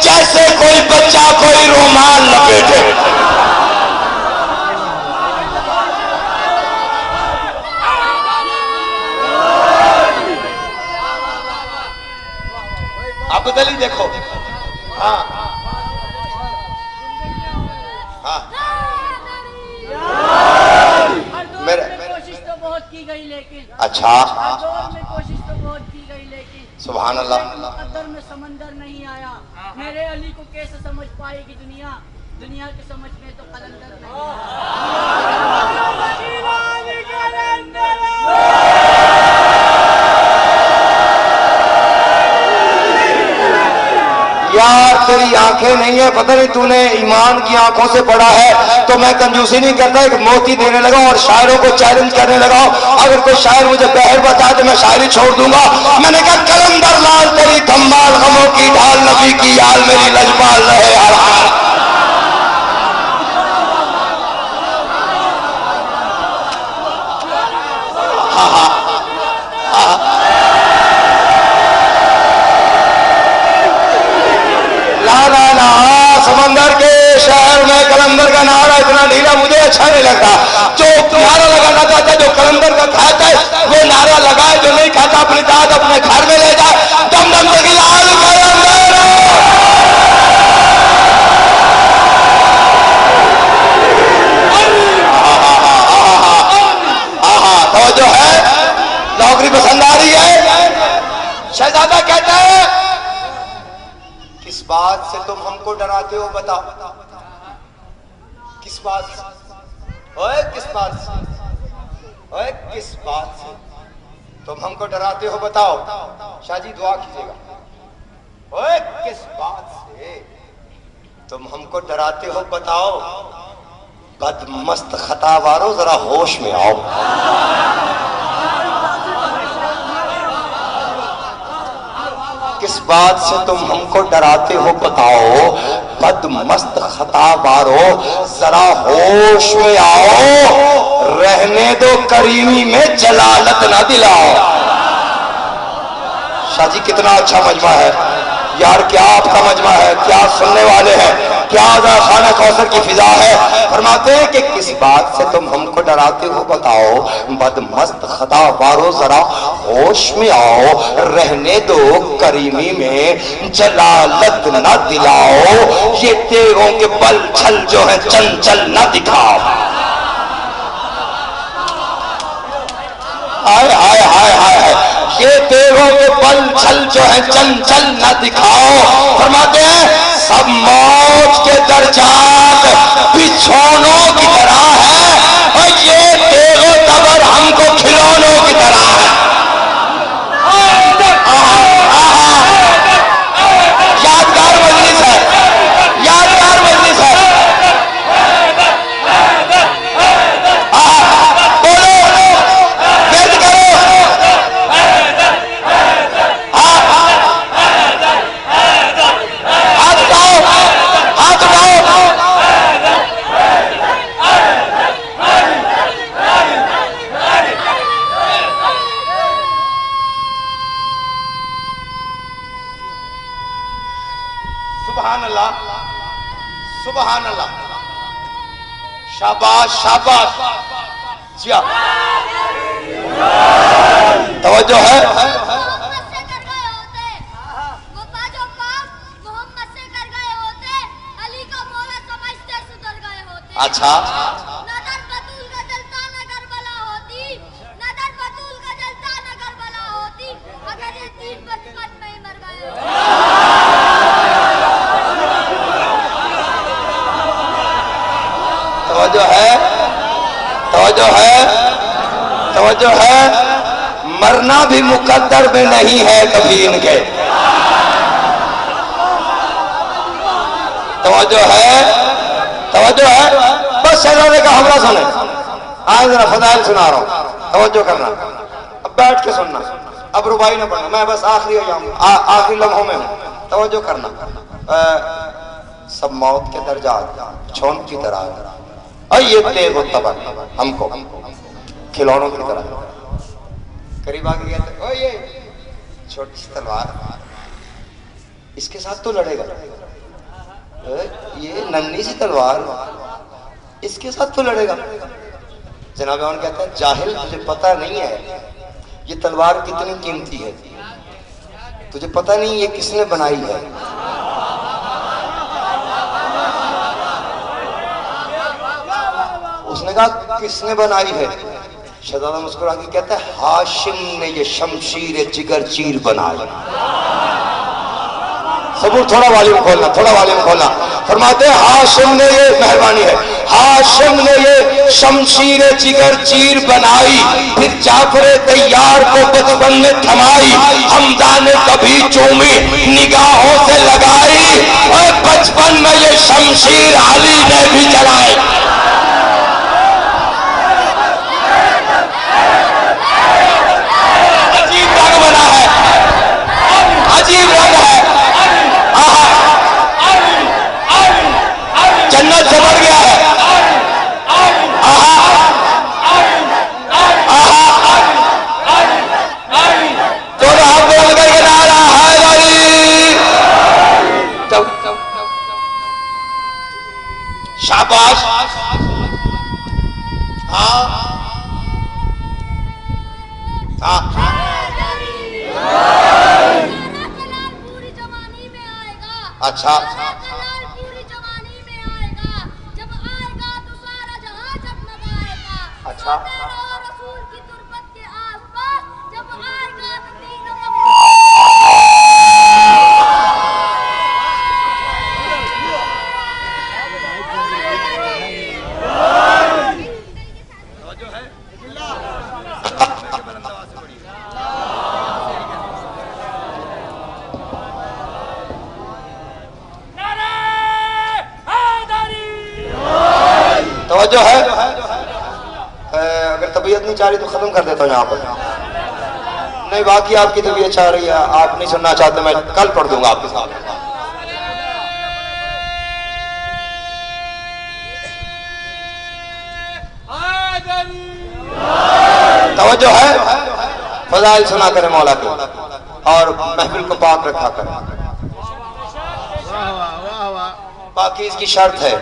جیسے کوئی بچہ کوئی رومال لپیٹے۔ اب دلی دیکھو، ہاں ہاں میرے کوشش تو بہت کی گئی لیکن اچھا دور میں کوشش تو بہت کی گئی لیکن سبحان اللہ. مقدر میں سمندر نہیں آیا. میرے علی کو کیسے سمجھ پائے گی دنیا؟ دنیا کے سمجھ میں تو قلندر نہیں یار تیری آنکھیں نہیں ہے، پتہ نہیں تو نے ایمان کی آنکھوں سے پڑھا ہے. تو میں کنجوسی نہیں کرتا، ایک موتی دینے لگا اور شاعروں کو چیلنج کرنے لگا. اگر کوئی شاعر مجھے بحر بتا تو میں شاعری چھوڑ دوں گا. میں نے کہا قلندر لال تیری دھمال غموں کی ڈھال، نبی کی یال میری لجپال رہے ہر حال. سمندر کے شہر میں قلندر کا نعرہ اتنا ڈھیلا مجھے اچھا نہیں لگتا. جو نعرہ لگانا چاہتا ہے، جو قلندر کا کھاتا ہے وہ نعرہ لگائے، جو نہیں کھاتا اپنی داد اپنے گھر میں لے جائے. دم دم سے لال قلندر. توجہ ہے، نوکری پسند آ رہی ہے. شہزادہ کہتا ہے کس بات سے تم ہم کو ڈراتے ہو بتاؤ. کس بات سے؟ اوے کس بات سے؟ اوے کس بات سے تم ہم کو ڈراتے ہو بتاؤ. شاہ جی دعا کیجیے گا. اوے کس بات سے تم ہم کو ڈراتے ہو بتاؤ. بد مست خطا وارو ذرا ہوش میں آؤ. کس بات سے تم ہم کو ڈراتے ہو بتاؤ. بد مست خطا بارو ذرا ہوش میں آؤ. رہنے دو کریمی میں جلالت نہ دلاؤ. شاہ جی کتنا اچھا مجمع ہے یار. کیا آپ کا مجمع ہے، کیا سننے والے ہیں، کیا خانہ کوثر کی فضا ہے. فرماتے ہیں کہ کس بات سے تم ہم کو ڈراتے ہو بتاؤ. بد مست خطا بارو ذرا ہوش میں آؤ. رہنے دو کریمی میں جلالت نہ دلاؤ. یہ تیروں کے بل چھل جو ہے چنچل نہ دکھاؤ. ہائے ہائے ہائے ہائے. یہ تیروں کے بل چھل جو ہے چنچل نہ دکھاؤ. فرماتے ہیں سب موج کے درجات بچھونوں کی طرح ہے اور یہ تیروں تبر ہم کو کھلونوں کی طرح ہے. یادگار مجلس ہے، یادگار مجلس ہے. بولو ورد کرو. ہاتھ اٹھاؤ، ہاتھ اٹھاؤ. سبحان اللہ، سبحان اللہ. شاباش شاباش. جی توجہ ہے. اچھا نظر بطول کا جلتا نہ کربلا ہوتی، نظر بطول کا جلتا نہ کربلا ہوتی، اگر یہ تین بچپن میں ہی مر گئے ہوتے. توجہ ہے، توجہ ہے، توجہ ہے. مرنا بھی مقدر میں نہیں ہے کبھی ان کے. توجہ ہے، توجہ ہے. بس شہزادے کا حملہ سنیں. آج ذرا فضائل سنا رہا ہوں، توجہ کرنا. اب بیٹھ کے سننا، اب ربائی نہ پڑھنا. میں بس آخری آخری لمحوں میں ہوں. توجہ کرنا. سب موت کے درجات چھون کی طرح اور یہ تیغ و تبر ہم کو کھلونوں کی طرح. قریب آگے کہتے ہیں اوہ یہ چھوٹی سی تلوار اس کے ساتھ تو لڑے گا. یہ ننھی سی تلوار اس کے ساتھ تو لڑے گا. جناب عمر کہتا ہے جاہل تجھے پتہ نہیں ہے یہ تلوار کتنی قیمتی ہے. تجھے پتہ نہیں یہ کس نے بنائی ہے. اس نے کہا کس نے بنائی ہے؟ شہزادہ مسکرا کے کہتا ہے ہاشم نے یہ شمشیر جگر چیر بنائی. صبر، تھوڑا والیوم کھولنا، تھوڑا والیوم کھولنا. فرماتے ہیں ہاشم نے یہ، مہربانی ہے، ہاشم نے یہ شمشیر جگر چیر بنائی، پھر جعفر طیار کو بچپن میں تھمائی، حمزہ نے کبھی چومی نگاہوں سے لگائی، اور بچپن میں یہ شمشیر علی نے بھی چلائی. عجیب رنگ بنا ہے، عجیب رنگ ہے. جنت سمجھ گیا ہے. تو رہا بول گئے نعرہ حیدری. شاباش. پوری جوانی میں آئے گا. اچھا پوری جوانی میں آئے گا. جب آئے گا تو سارا جہاں جگمگائے گا. اچھا. رسول کی تربت کے آس پاس جب آئے گا تو تینوں توجہ ہے. اگر طبیعت نہیں چاہ رہی تو ختم کر دیتا ہوں یہاں پر. نہیں باقی آپ کی طبیعت چاہ رہی ہے، آپ نہیں سننا چاہتے، میں کل پڑھ دوں گا آپ کے ساتھ. توجہ ہے. فضائل سنا کرے مولا کے اور محفل کو پاک رکھا کرے. باقی اس کی شرط ہے.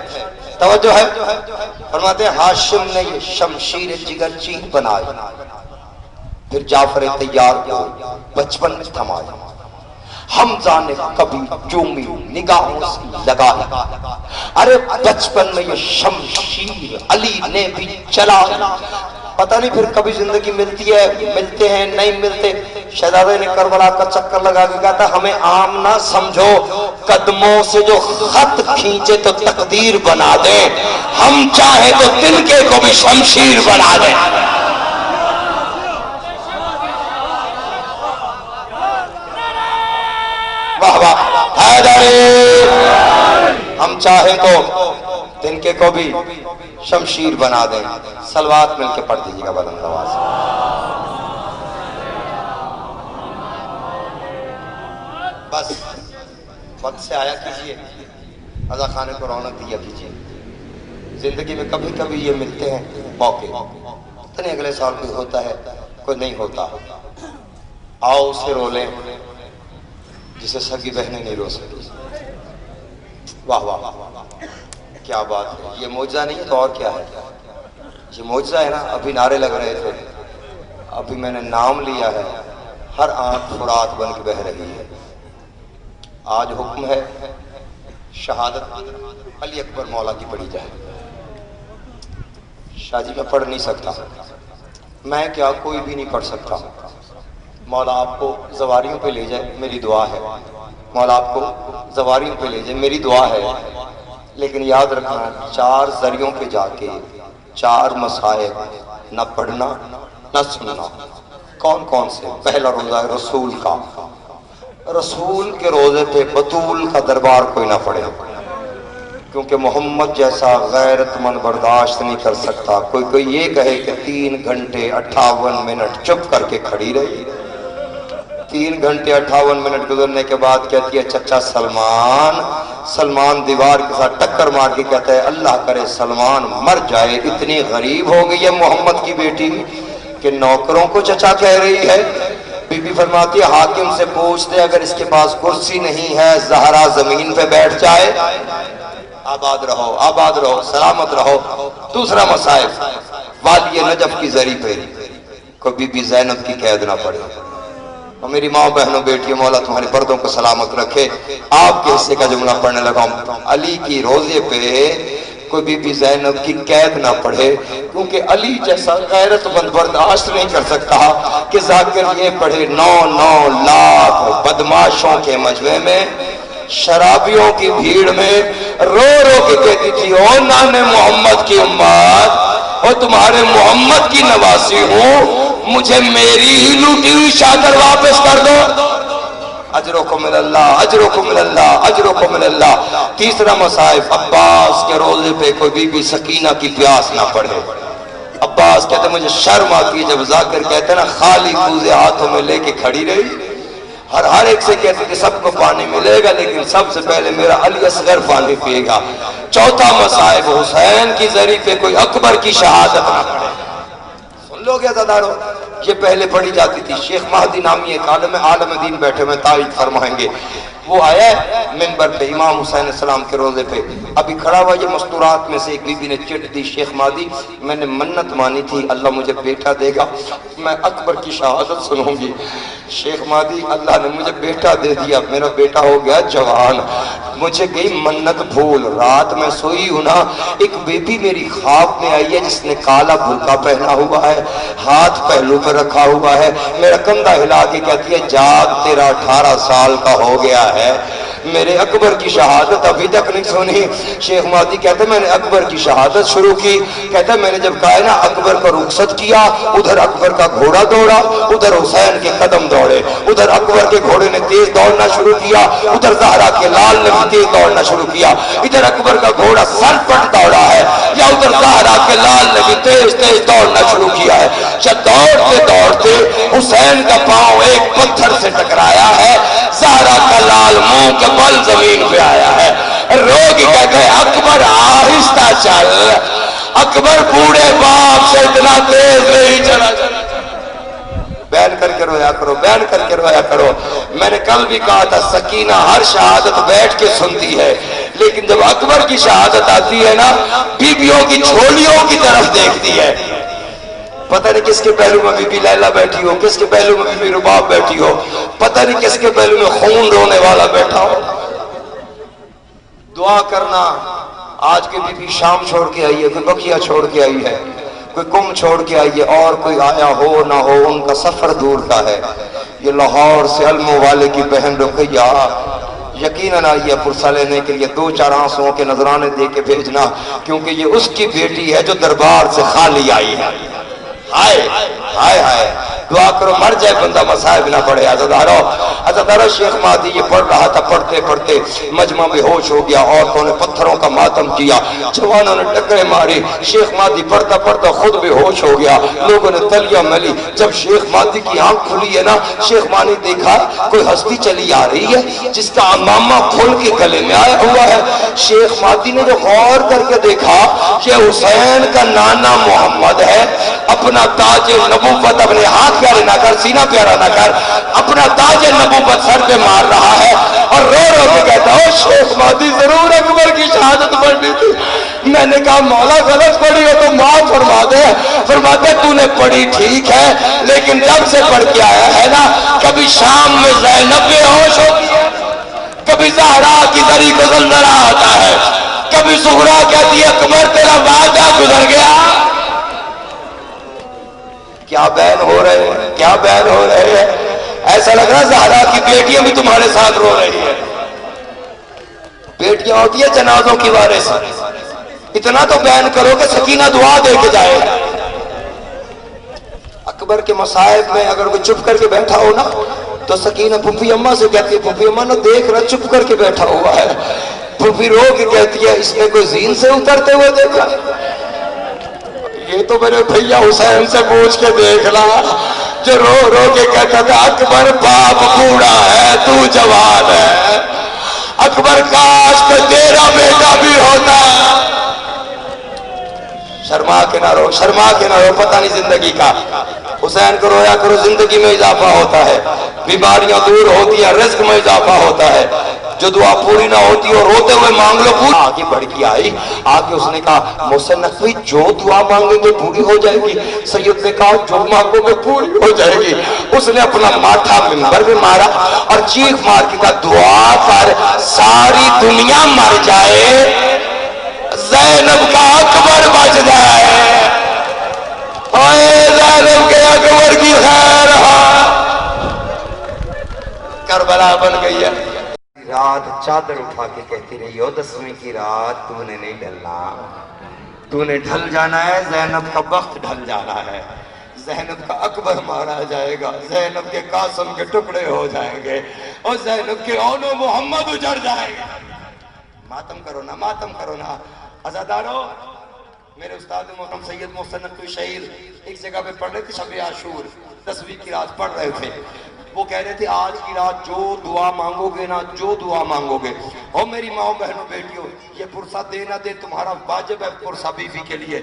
توجہ ہے. فرماتے ہیں ہاشم نے یہ شمشیر جگر چیر بنائی، پھر جعفر طیار کو بچپن میں تھمایا، حمزہ نے کبھی چومی نگاہوں سے لگائی. ارے بچپن میں یہ شمشیر علی نے بھی چلایا. پتہ نہیں پھر کبھی زندگی ملتی ہے، ملتے ہیں نہیں ملتے. شہزادے نے کربلا کا چکر لگا کے کہا تھا ہمیں عام نہ سمجھو، قدموں سے جو خط کھینچے تو تقدیر بنا دے، ہم چاہیں تو تنکے کو بھی شمشیر بنا دیں. واہ واہ حیدری. ہم چاہیں تو تنکے کو بھی شمشیر بنا دیں. صلوات مل کے پڑھ دیجیے گا بلند آواز سے. بس وقت سے آیا کیجئے، رضا خانے کو رونق دیا کیجئے. زندگی میں کبھی کبھی یہ ملتے ہیں موقع، پتہ نہیں اگلے سال کوئی ہوتا ہے کوئی نہیں ہوتا. آؤ اسے رو لیں جسے سگی بہنیں نہیں رو سکی. واہ واہ کیا بات ہے. یہ معجزہ نہیں ہے تو اور کیا ہے. یہ معجزہ ہے نا. ابھی نعرے لگ رہے تھے، ابھی میں نے نام لیا ہے، ہر آنکھ فرات بن کے بہ رہی ہے. آج حکم ہے شہادت علی اکبر مولا کی پڑھی جائے. شاہ جی میں پڑھ نہیں سکتا، میں کیا کوئی بھی نہیں پڑھ سکتا. مولا آپ کو زواریوں پہ لے جائے میری دعا ہے. مولا آپ کو زواریوں پہ لے جائے میری دعا ہے. لیکن یاد رکھنا 4 ذریعوں پہ جا کے 4 مصائب، نہ پڑھنا نہ سننا. کون کون سے؟ پہلا روزہ رسول کا. رسول کے روزے پہ بطول کا دربار کوئی نہ پڑے، کیونکہ محمد جیسا غیرت مند برداشت نہیں کر سکتا. کوئی یہ کہے کہ 3 گھنٹے 58 منٹ چپ کر کے کھڑی رہی. 3 گھنٹے 58 منٹ گزرنے کے بعد کہتی ہے چچا سلمان. سلمان دیوار کے ساتھ ٹکر مار کے کہتا ہے اللہ کرے سلمان مر جائے، اتنی غریب ہو گئی ہے محمد کی بیٹی کہ نوکروں کو چچا کہہ رہی ہے. بی بی فرماتی ہے حاکم سے پوچھ دے اگر اس کے پاس کرسی نہیں ہے زہرا زمین پہ بیٹھ جائے. آباد رہو آباد رہو سلامت رہو. دوسرا مسائل وادی نجف کی زری پہ کوئی بی بی زینب کی قید نہ پڑے. اور میری ماں بہنوں بیٹیوں مولا تمہارے پردوں کو سلامت رکھے. آپ کے حصے کا جملہ پڑھنے لگا ہوں. علی کی روزے پہ کوئی بی بی زینب کی قید نہ پڑھے، کیونکہ علی جیسا غیرت مند برداشت نہیں کر سکتا کہ ذاکر یہ پڑھے 9 لاکھ بدماشوں کے مجمع میں، شرابیوں کی بھیڑ میں رو رو کے کہتی تھی او نانے محمد کی امت، اور تمہارے محمد کی نواسی ہوں، مجھے میری ہی لوٹی ہوئی چادر واپس کر دو، اجرکم من اللہ، اجرکم من اللہ، اجرکم من اللہ۔ تیسرا مصائب، عباس کے روزے پہ کوئی بی بی سکینہ کی پیاس نہ پڑھے۔ عباس کہتے مجھے شرم آتی ہے جب ذاکر کہتے نا خالی کوزے ہاتھوں میں لے کے کھڑی رہی، ہر ایک سے کہتے کہ سب کو پانی ملے گا لیکن سب سے پہلے میرا علی اصغر پانی پیے گا۔ چوتھا مصائب، حسین کی زری پہ کوئی اکبر کی شہادت نہ پڑھے۔ سن لو گیا زدارو، یہ پہلے پڑھی جاتی تھی۔ شیخ مہدی نامی ایک عالم دین بیٹھے میں تائید فرمائیں گے، وہ آیا ہے منبر پہ امام حسین علیہ السلام کے روزے پہ، ابھی کھڑا ہوا، یہ مستورات میں سے ایک بی بی نے چٹ دی، شیخ مہدی میں نے منت مانی تھی اللہ مجھے بیٹا دے گا، میں اکبر کی شہادت سنوں گی۔ شیخ مہدی اللہ نے مجھے بیٹا دے دیا، میرا بیٹا ہو گیا جوان، مجھے گئی منت بھول، رات میں سوئی ہوں نا، ایک بیٹی میری خواب میں آئی ہے جس نے کالا برقع پہنا ہوا ہے، ہاتھ پہلو پہ رکھا ہوا ہے، میرا کندھا ہلا کے کہتی ہے جاگ تیرا 18 سال کا ہو گیا ہے، میرے اکبر کی شہادت ابھی تک نہیں سنی۔ شیخ مہدی کہتے میں نے اکبر کی شہادت شروع کی، کہتے میں نے جب کہا نا اکبر کو رخصت کیا، ادھر اکبر کا گھوڑا دوڑا، ادھر حسین کے قدم دوڑے، ادھر اکبر کے گھوڑے نے تیز دوڑنا شروع کیا، ادھر زہرا کے لال نے بھی تیز دوڑنا شروع کیا، ادھر اکبر کا گھوڑا سر پٹ دوڑا ہے یا ادھر زہرا کے لال نے بھی تیز دوڑنا شروع کیا ہے۔ جب دوڑتے دوڑتے حسین کا پاؤں ایک پتھر سے ٹکرایا ہے، زہرا کا لال منہ کے بل زمین پہ آیا ہے، روگی کہتے ہیں اکبر آہستہ چل، اکبر بوڑھے باپ سے اتنا تیز نہیں چلا۔ بیان کر کے رویا کرو، بیان کر کے رویا کرو۔ میں نے کل بھی کہا تھا سکینہ ہر شہادت بیٹھ کے سنتی ہے، لیکن جب اکبر کی شہادت آتی ہے نا، بیویوں کی چھولیوں کی طرف دیکھتی ہے، پتہ نہیں کس کے پہلو میں بی بی لیلا بیٹھی ہو، کس کے پہلو میں بی بی رباب بیٹھی ہو، پتہ نہیں کس کے پہلو میں خون رونے والا بیٹھا ہو۔ دعا کرنا، آج کے بی بی شام چھوڑ کے آئی ہے، کوئی بقیہ چھوڑ کے آئی ہے، کوئی کم چھوڑ کے آئی ہے، اور کوئی آیا ہو نہ ہو، ان کا سفر دور کا ہے۔ یہ لاہور سے علموں والے کی بہن رقیہ یقیناً آئی ہے پرسہ لینے کے لیے، 2-4 آنسوؤں کے نذرانے دے کے بھیجنا، کیونکہ یہ اس کی بیٹی ہے جو دربار سے خالی آئی ہے۔ ہائے ہائے ہائے، دعا کرو مر جائے بندہ مصائب نہ پڑے۔ عزادارو شیخ مہدی یہ پڑھ رہا تھا، پڑھتے پڑھتے مجمع بے ہوش ہو گیا، عورتوں نے پتھروں کا ماتم کیا، جوانوں نے ٹکرے ماری، شیخ مہدی پڑھتا پڑھتا خود بے ہوش ہو گیا، لوگوں نے تلیاں ملی۔ جب شیخ مہدی کی آنکھ کھلی ہے نا، شیخ مہدی دیکھا کوئی ہستی چلی آ رہی ہے جس کا امامہ کھول کے گلے میں آیا ہوا ہے۔ شیخ مہدی نے جو غور کر کے دیکھا کہ حسین کا نانا محمد ہے، اپنا تاج نبوت اپنے ہاتھ پیارے نہ کر، سینہ پیارا نہ کر، اپنا تاج نبوت سر پہ مار رہا ہے اور رو رو کے کہتا ہے شیخ مہدی ضرور اکبر کی شہادت پڑھنی تھی۔ میں نے کہا مولا غلط پڑھی ہو تو معاف فرما دے۔ فرماتے تو نے پڑھی ٹھیک ہے، لیکن جب سے پڑھ کے آیا ہے نا، کبھی شام میں زینب بے ہوش ہوتی ہے، کبھی زہرا کی زری کو زلزلہ آتا ہے، کبھی زہرا کہتی ہے اکبر تیرا وعدہ گزر گیا۔ کیا بیان ہو رہے ہیں، کیا بیان ہو رہے ہیں، ایسا لگ رہا زہرا کی بیٹیاں بھی تمہارے ساتھ رو رہی ہیں۔ بیٹیاں ہوتی ہے جنازوں کی وارث، اتنا تو بیان کرو کہ سکینہ دعا دے کے جائے۔ اکبر کے مصائب میں اگر کوئی چپ کر کے بیٹھا ہو نا تو سکینہ پھوپھی اماں سے کہتی ہے پھوپھی اماں نہ دیکھ رہا چپ کر کے بیٹھا ہوا ہے، پھوپھی رو کے کہتی ہے اس نے کوئی زین سے اترتے ہوئے دیکھا، یہ تو میرے بھیا حسین سے پوچھ کے دیکھنا جو رو رو کے کہتا تھا اکبر باپ بوڑھا ہے تو جوان ہے، اکبر کاش کہ تیرا بیٹا بھی ہوتا۔ شرما کے نہ رو، شرما کے نہ رو، پتہ نہیں زندگی کا۔ حسین کو رویا کرو، زندگی میں اضافہ ہوتا ہے، بیماریاں دور ہوتی ہیں، رزق میں اضافہ ہوتا ہے۔ جو دعا پوری نہ ہوتی اور روتے ہوئے مانگ لو پوری، آگے بڑھ کے آئی، آگے اس نے کہا مجھ نقوی جو دعا مانگیں گے پوری ہو جائے گی۔ سید نے کہا جو مانگو گے پوری ہو جائے گی۔ اس نے اپنا ماتھا منبر میں مارا اور چیخ مار کے کہا دعا کر ساری دنیا مر جائے زینب کا اکبر بچ جائے، اوے زینب کے اکبر کی خیر ہاں۔ کربلا بن گئی ہے۔ رات چادر اٹھا کے کہتی رہی ہو 10ویں کی رات تو نے نہیں ڈھلنا، تو نے ڈھل جانا ہے، زینب کا وقت ڈھل جانا ہے، زینب کا اکبر مارا جائے گا، زینب کے قاسم کے ٹکڑے ہو جائیں گے اور زینب کے اون و محمد اجڑ جائیں گے۔ ماتم کرو نا، ماتم کرو نا عزادارو۔ میرے استاد محترم سید محسن نقوی شہید ایک جگہ پہ پڑھ رہے تھے شب عاشور، 10ویں کی رات پڑھ رہے تھے، وہ کہہ رہے تھے آج کی رات جو دعا مانگو گے نا، جو دعا مانگو گے، اور میری ماں بہنوں بیٹیوں، یہ پرسہ دے نہ دے تمہارا واجب ہے پرسہ بیوی کے لیے،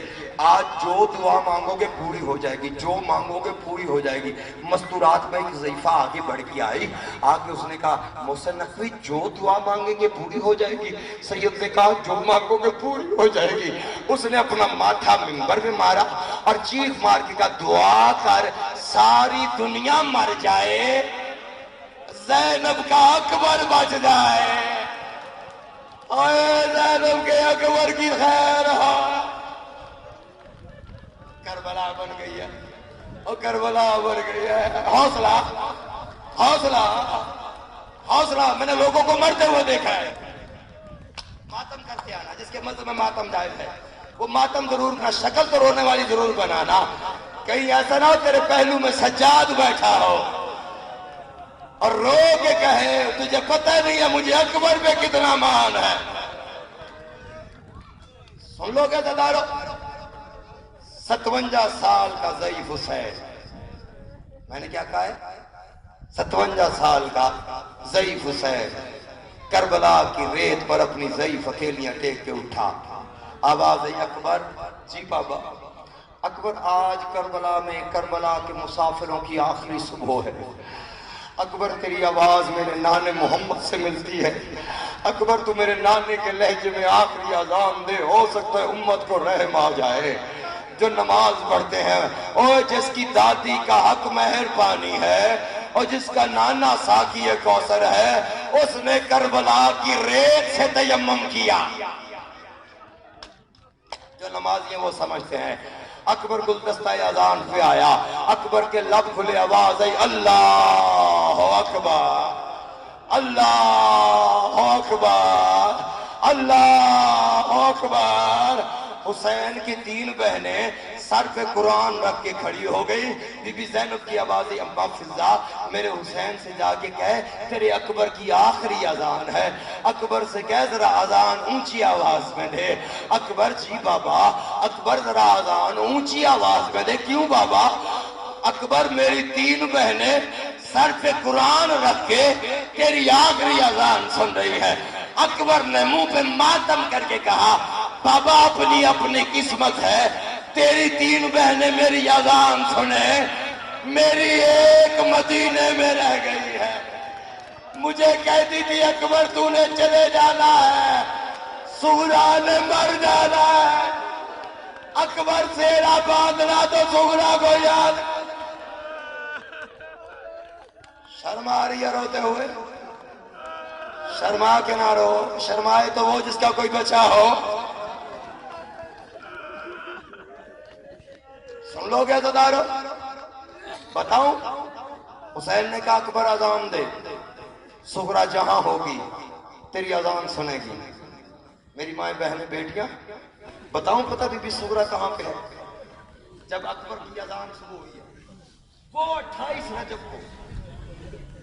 آج جو دعا مانگو گے پوری ہو جائے گی، جو مانگو گے پوری ہو جائے گی۔ مستورات میں ایک ضعیفہ آگے بڑھ کے آئی، آگے اس نے کہا محسن نقوی جو دعا مانگیں گے پوری ہو جائے گی؟ سید نے کہا جو مانگو گے پوری ہو جائے گی۔ اس نے اپنا ماتھا منبر میں مارا اور چیخ مار کے کہا دعا کر ساری دنیا مر جائے، زینب کا اکبر بچ جائے، اے زینب کے اکبر کی خیر ہو۔ کربلا بن گئی ہے، اور کربلا بن گئی ہے۔ حوصلہ حوصلہ حوصلہ، میں نے لوگوں کو مرتے ہوئے دیکھا ہے۔ ماتم کرتے آنا، جس کے مذہب میں ماتم جائز ہے وہ ماتم ضرور کرنا، شکل تو رونے والی ضرور بنانا، کہیں ایسا نہ ہو تیرے پہلو میں سجاد بیٹھا ہو اور رو کے کہے تجھے پتہ نہیں ہے مجھے اکبر پہ کتنا مان ہے۔ سن لو گے دادارو، 57 سال کا ضعیف حسین، میں نے کیا کہا ہے 57 سال کا ضعیف حسین کربلا کی ریت پر اپنی ضعیف اکیلیاں ٹیک کے اٹھا، آواز ہے اکبر، جی بابا اکبر آج کربلا میں کربلا کے مسافروں کی آخری صبح ہے، اکبر تیری آواز میرے نانے محمد سے ملتی ہے، اکبر تو میرے نانے کے لہجے میں آخری اذان دے، ہو سکتا ہے امت کو رحم آ جائے۔ جو نماز پڑھتے ہیں اور جس کی دادی کا حق مہر پانی ہے اور جس کا نانا ساقی کوثر ہے، اس نے کربلا کی ریت سے تیمم کیا۔ جو نمازی ہیں وہ سمجھتے ہیں۔ اکبر گلدستہ اذان پہ آیا، اکبر کے لب کھلے، آواز آئی اللہ اکبر اللہ اکبر اللہ اکبر۔ حسین کی 3 بہنیں سر پہ قرآن رکھ کے کھڑی ہو گئی۔ بی بی زینب کی آواز اماں فضا میرے حسین سے جا کے کہے تیرے اکبر کی آخری اذان ہے، اکبر سے کہے ذرا اذان اونچی آواز میں دے۔ اکبر جی بابا، اکبر ذرا اذان اونچی آواز میں دے۔ کیوں بابا؟ اکبر میری 3 بہنیں سر پہ قرآن رکھ کے تیری آخری اذان سن رہی ہے۔ اکبر نے منہ پہ ماتم کر کے کہا بابا اپنی اپنی قسمت ہے، تیری 3 بہنیں میری اذان سنے، میری ایک مدینے میں رہ گئی ہے۔ مجھے کہتی تھی اکبر تو نے چلے جانا ہے، سغرا نے مر جانا ہے، اکبر سیرا باندھنا تو سغرا کو یاد۔ شرم آ رہی ہے روتے ہوئے؟ شرما کے نہ رو، شرمائے تو وہ جس کا کوئی بچہ ہو۔ سن لو گے عزادارو، بتاؤں حسین نے کہا اکبر اذان دے، سغرا جہاں ہوگی تیری اذان سنے گی۔ میری مائیں بہنیں بیٹیاں بتاؤں پتہ بی بی سغرا کہاں پہ ہے؟ جب اکبر کی اذان شروع ہوئی ہے وہ 28 رجب کو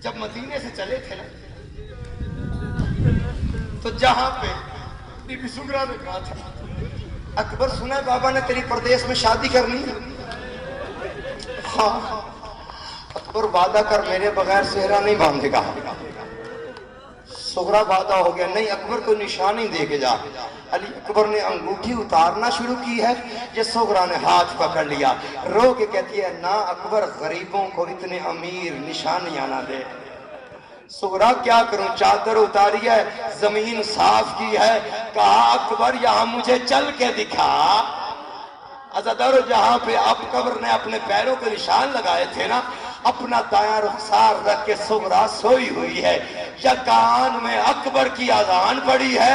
جب مدینے سے چلے تھے نا، تو جہاں پہ بی بی سغرا نے کہا تھا اکبر سنا ہے بابا نے تیری پردیس میں شادی کرنی ہے؟ ہاں اکبر وعدہ کر میرے بغیر صحرا نہیں باندھے گا۔ سغرا وعدہ ہو گیا، نہیں اکبر کو نشانی دے کے جا۔ علی اکبر نے انگوٹھی اتارنا شروع کی ہے، یہ سغرا نے ہاتھ پکڑ لیا، رو کے کہتی ہے نہ اکبر غریبوں کو اتنے امیر نشانیاں نہ دے۔ سغرا کیا کروں، چادر اتاری ہے، زمین صاف کی ہے، کہا اکبر یہاں مجھے چل کے دکھا۔ عزادارو جہاں پہ اکبر نے اپنے پیروں کے نشان لگائے تھے نا، اپنا دایاں رخسار رکھ کے سغرا سوئی ہوئی ہے، یا کان میں اکبر کی اذان پڑی ہے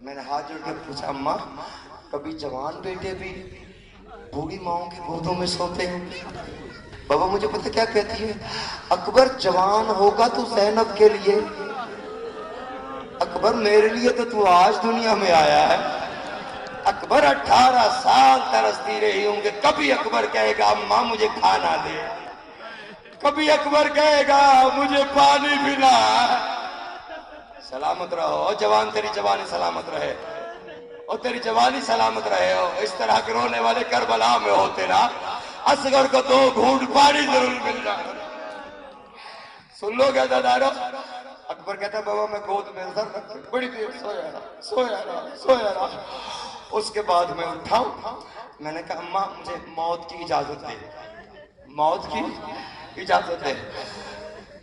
میں نے ہاتھ جوڑ کے پوچھا اماں کبھی جوان بیٹے بھی بوڑھی ماؤں کی گودوں میں سوتے ہیں؟ بابا مجھے پتہ کیا کہتی ہے، اکبر جوان ہوگا تو زینب کے لیے، اکبر میرے لیے تو آج دنیا میں آیا ہے۔ اکبر 18 سال ترستی رہی ہوں گے، کبھی اکبر کہے گا اماں مجھے کھانا دے، کبھی اکبر کہے گا مجھے پانی پلا۔ سلامت رہو جوان، تیری جوانی سلامت رہے، اور تیری جوانی سلامت رہے ہو۔ اس طرح کے رونے والے کربلا میں ہوتے نا، اصغر کو 2 گھونٹ پانی ضرور مل جاتا۔ سن لو کیا دادارو، اکبر کہتا ہے بابا میں گود میں سر رکھ کے بڑی دیر سویا رہا۔ اس کے بعد میں اٹھاؤں، میں نے کہا اماں مجھے موت کی اجازت دے، موت کی اجازت دے۔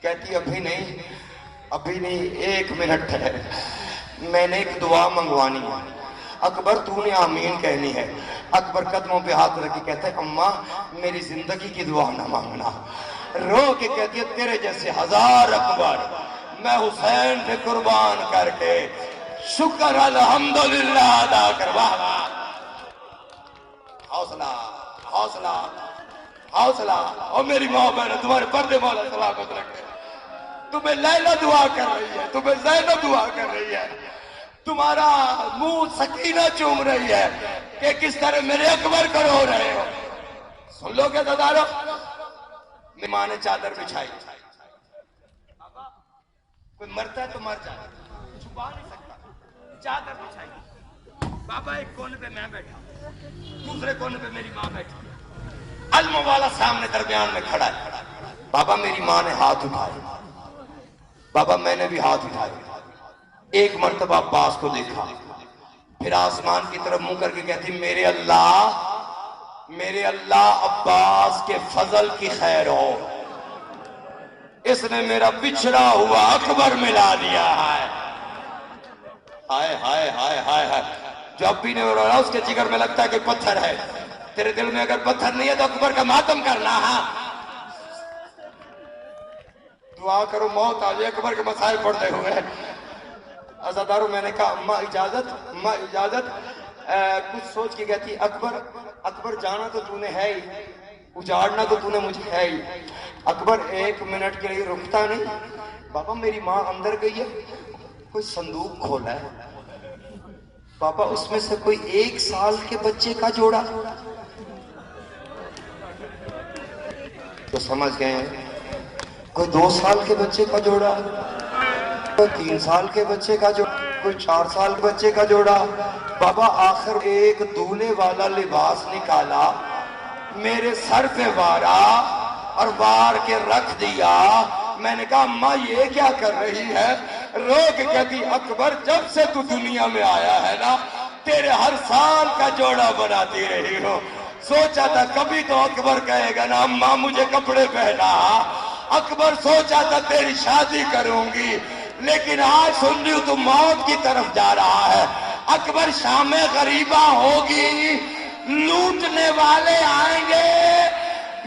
کہتی ابھی نہیں 1 منٹ ہے، میں نے ایک دعا منگوانی ہے۔ اکبر تو نے آمین کہنی ہے۔ اکبر قدموں پہ ہاتھ رکھ کے کہتا ہے اماں میری زندگی کی دعا نہ مانگنا۔ رو کے کہتی ہے تیرے جیسے 1000 اکبر میں حسین پہ قربان کر کے شکر الحمدللہ ادا کروا۔ حوصلہ اور میری ماں بہن تمہارے پردے مولا سلامت رکھے۔ تمہیں لیلا دعا کر رہی ہے، تمہیں زینب دعا کر رہی ہے، تمہارا منہ سکینہ چوم رہی ہے کہ کس طرح میرے اکبر کو رو رہے ہو۔ سن لو کہ دادارو، میری ماں نے چادر بچھائی، کوئی مرتا ہے تو مر جائے، چھپا نہیں سکتا، چادر بچھائی۔ بابا ایک کونے پہ میں بیٹھا، دوسرے کونے پہ میری ماں بیٹھی، علم والا سامنے درمیان میں کھڑا ہے۔ بابا میری ماں نے ہاتھ اٹھائے، بابا میں نے بھی ہاتھ اٹھائے۔ ایک مرتبہ عباس کو دیکھا، پھر آسمان کی طرف منہ کر کے کہتی میرے اللہ عباس کے فضل کی خیر ہو، اس نے میرا بچھڑا ہوا اکبر ملا دیا ہے۔ ہائے ہائے ہائے ہائے ہائے، جو اب بھی نہیں ہو رہا اس کے جگر میں لگتا ہے کہ پتھر ہے، تیرے دل میں اگر پتھر نہیں ہے تو اکبر کا ماتم کرنا ہے۔ دعا کرو موت آ جائے اکبر کے مسائل پڑھتے ہوئے۔ عزادارو میں نے کہا اماں اجازت، کچھ سوچ کے کہتی اکبر جانا تو تو نے ہے ہی، اجاڑنا تو تو نے مجھے ہے ہی، اکبر 1 منٹ کے لیے رکتا نہیں۔ بابا میری ماں اندر گئی ہے، کوئی صندوق کھولا ہے، بابا اس میں سے کوئی 1 سال کے بچے کا جوڑا تو سمجھ گئے ہیں، کوئی 2 سال کے بچے کا جوڑا، کوئی 3 سال کے بچے کا جوڑا، کوئی 4 سال کے بچے کا جوڑا۔ بابا آخر ایک دولے والا لباس نکالا، میرے سر پہ وارا اور وار کے رکھ دیا۔ میں نے کہا اماں یہ کیا کر رہی ہے؟ رو کے کہتی اکبر جب سے تو دنیا میں آیا ہے نا تیرے ہر سال کا جوڑا بناتی رہی ہو۔ سوچا تھا کبھی تو اکبر کہے گا نا اماں مجھے کپڑے پہنا، اکبر سوچا تھا تیری شادی کروں گی، لیکن آج سن رہی ہوں تو موت کی طرف جا رہا ہے۔ اکبر شام غریبہ ہوگی، لوٹنے والے آئیں گے،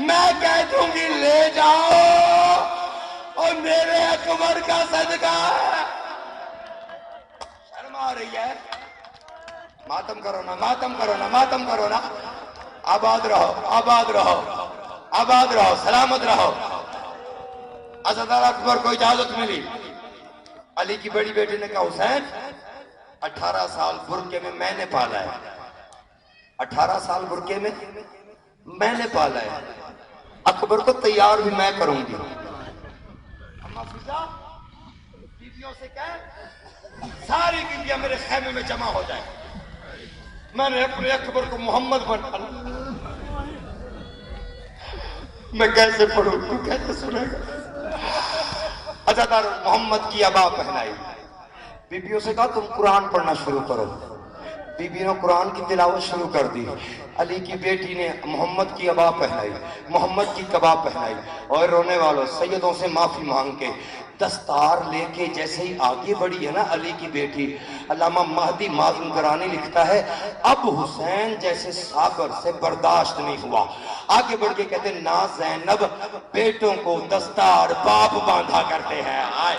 میں کہہ دوں گی لے جاؤ، اور میرے اکبر کا صدقہ ہے۔ شرم آ رہی ہے؟ ماتم کرو نا، ماتم کرو نا، ماتم کرو نا۔ آباد رہو، آباد رہو، آباد رہو، سلامت رہو۔ عزادار اکبر کو اجازت ملی۔ علی کی بڑی بیٹی نے کہا حسین 18 سال برقعے میں نے پالا ہے، 18 سال برقعے میں میں نے پالا ہے، اکبر کو تیار بھی میں کروں گی۔ اماں فضا بیویوں سے کہے ساری بیویاں میرے خیمے میں جمع ہو جائیں، میں نے اپنے اکبر کو محمد بنا لا۔ میں کیسے پڑھوں، تو کیسے سنے گا؟ عزادار محمد کی عبا پہنائی، بیویوں سے کہا تم قرآن پڑھنا شروع کرو، بیوی نے قرآن کی تلاوت شروع کر دی۔ علی کی بیٹی نے محمد کی عبا پہنائی، محمد کی قبا پہنائی، اور رونے والوں سیدوں سے معافی مانگ کے دستار لے کے جیسے ہی آگے بڑھی ہے نا علی کی بیٹی، علامہ مہدی معظم گرانی لکھتا ہے اب حسین جیسے صابر سے برداشت نہیں ہوا، آگے بڑھ کے کہتے نا زینب بیٹوں کو دستار باپ باندھا کرتے ہیں۔ آئے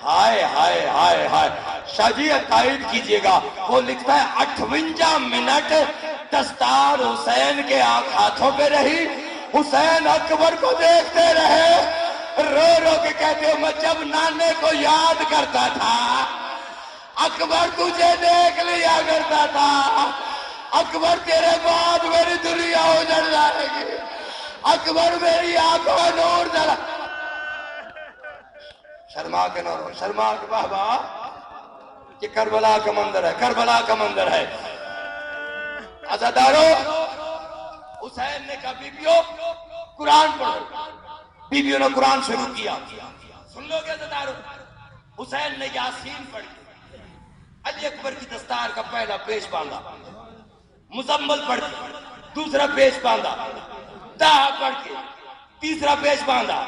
ہائے ہائے ہائے ہائے شاہ جی تائید کیجئے گا، وہ لکھتا ہے 58 منٹ دستار حسین کے ہاتھوں پہ رہی، حسین اکبر کو دیکھتے رہے، رو رو کے کہتے ہو میں جب نانے کو یاد کرتا تھا اکبر تجھے دیکھ لیا کرتا تھا، اکبر تیرے بعد میری دنیا اجڑ جائے گی، اکبر میری آنکھوں نور جلا، شرما کے نور شرما کے بابا، یہ کربلا کا منظر ہے، کربلا کا منظر ہے۔ عزادارو حسین نے کہا بیبیوں قرآن پڑھو، بیبیوں نے قرآن شروع کیا، سن لو گے عزادارو، حسین نے یاسین پڑھی، علی اکبر کی دستار کا پہلا پیش باندھا، مزمل پڑھ کے دوسرا پیش باندھا، داہ پڑھ کے تیسرا پیش باندھا،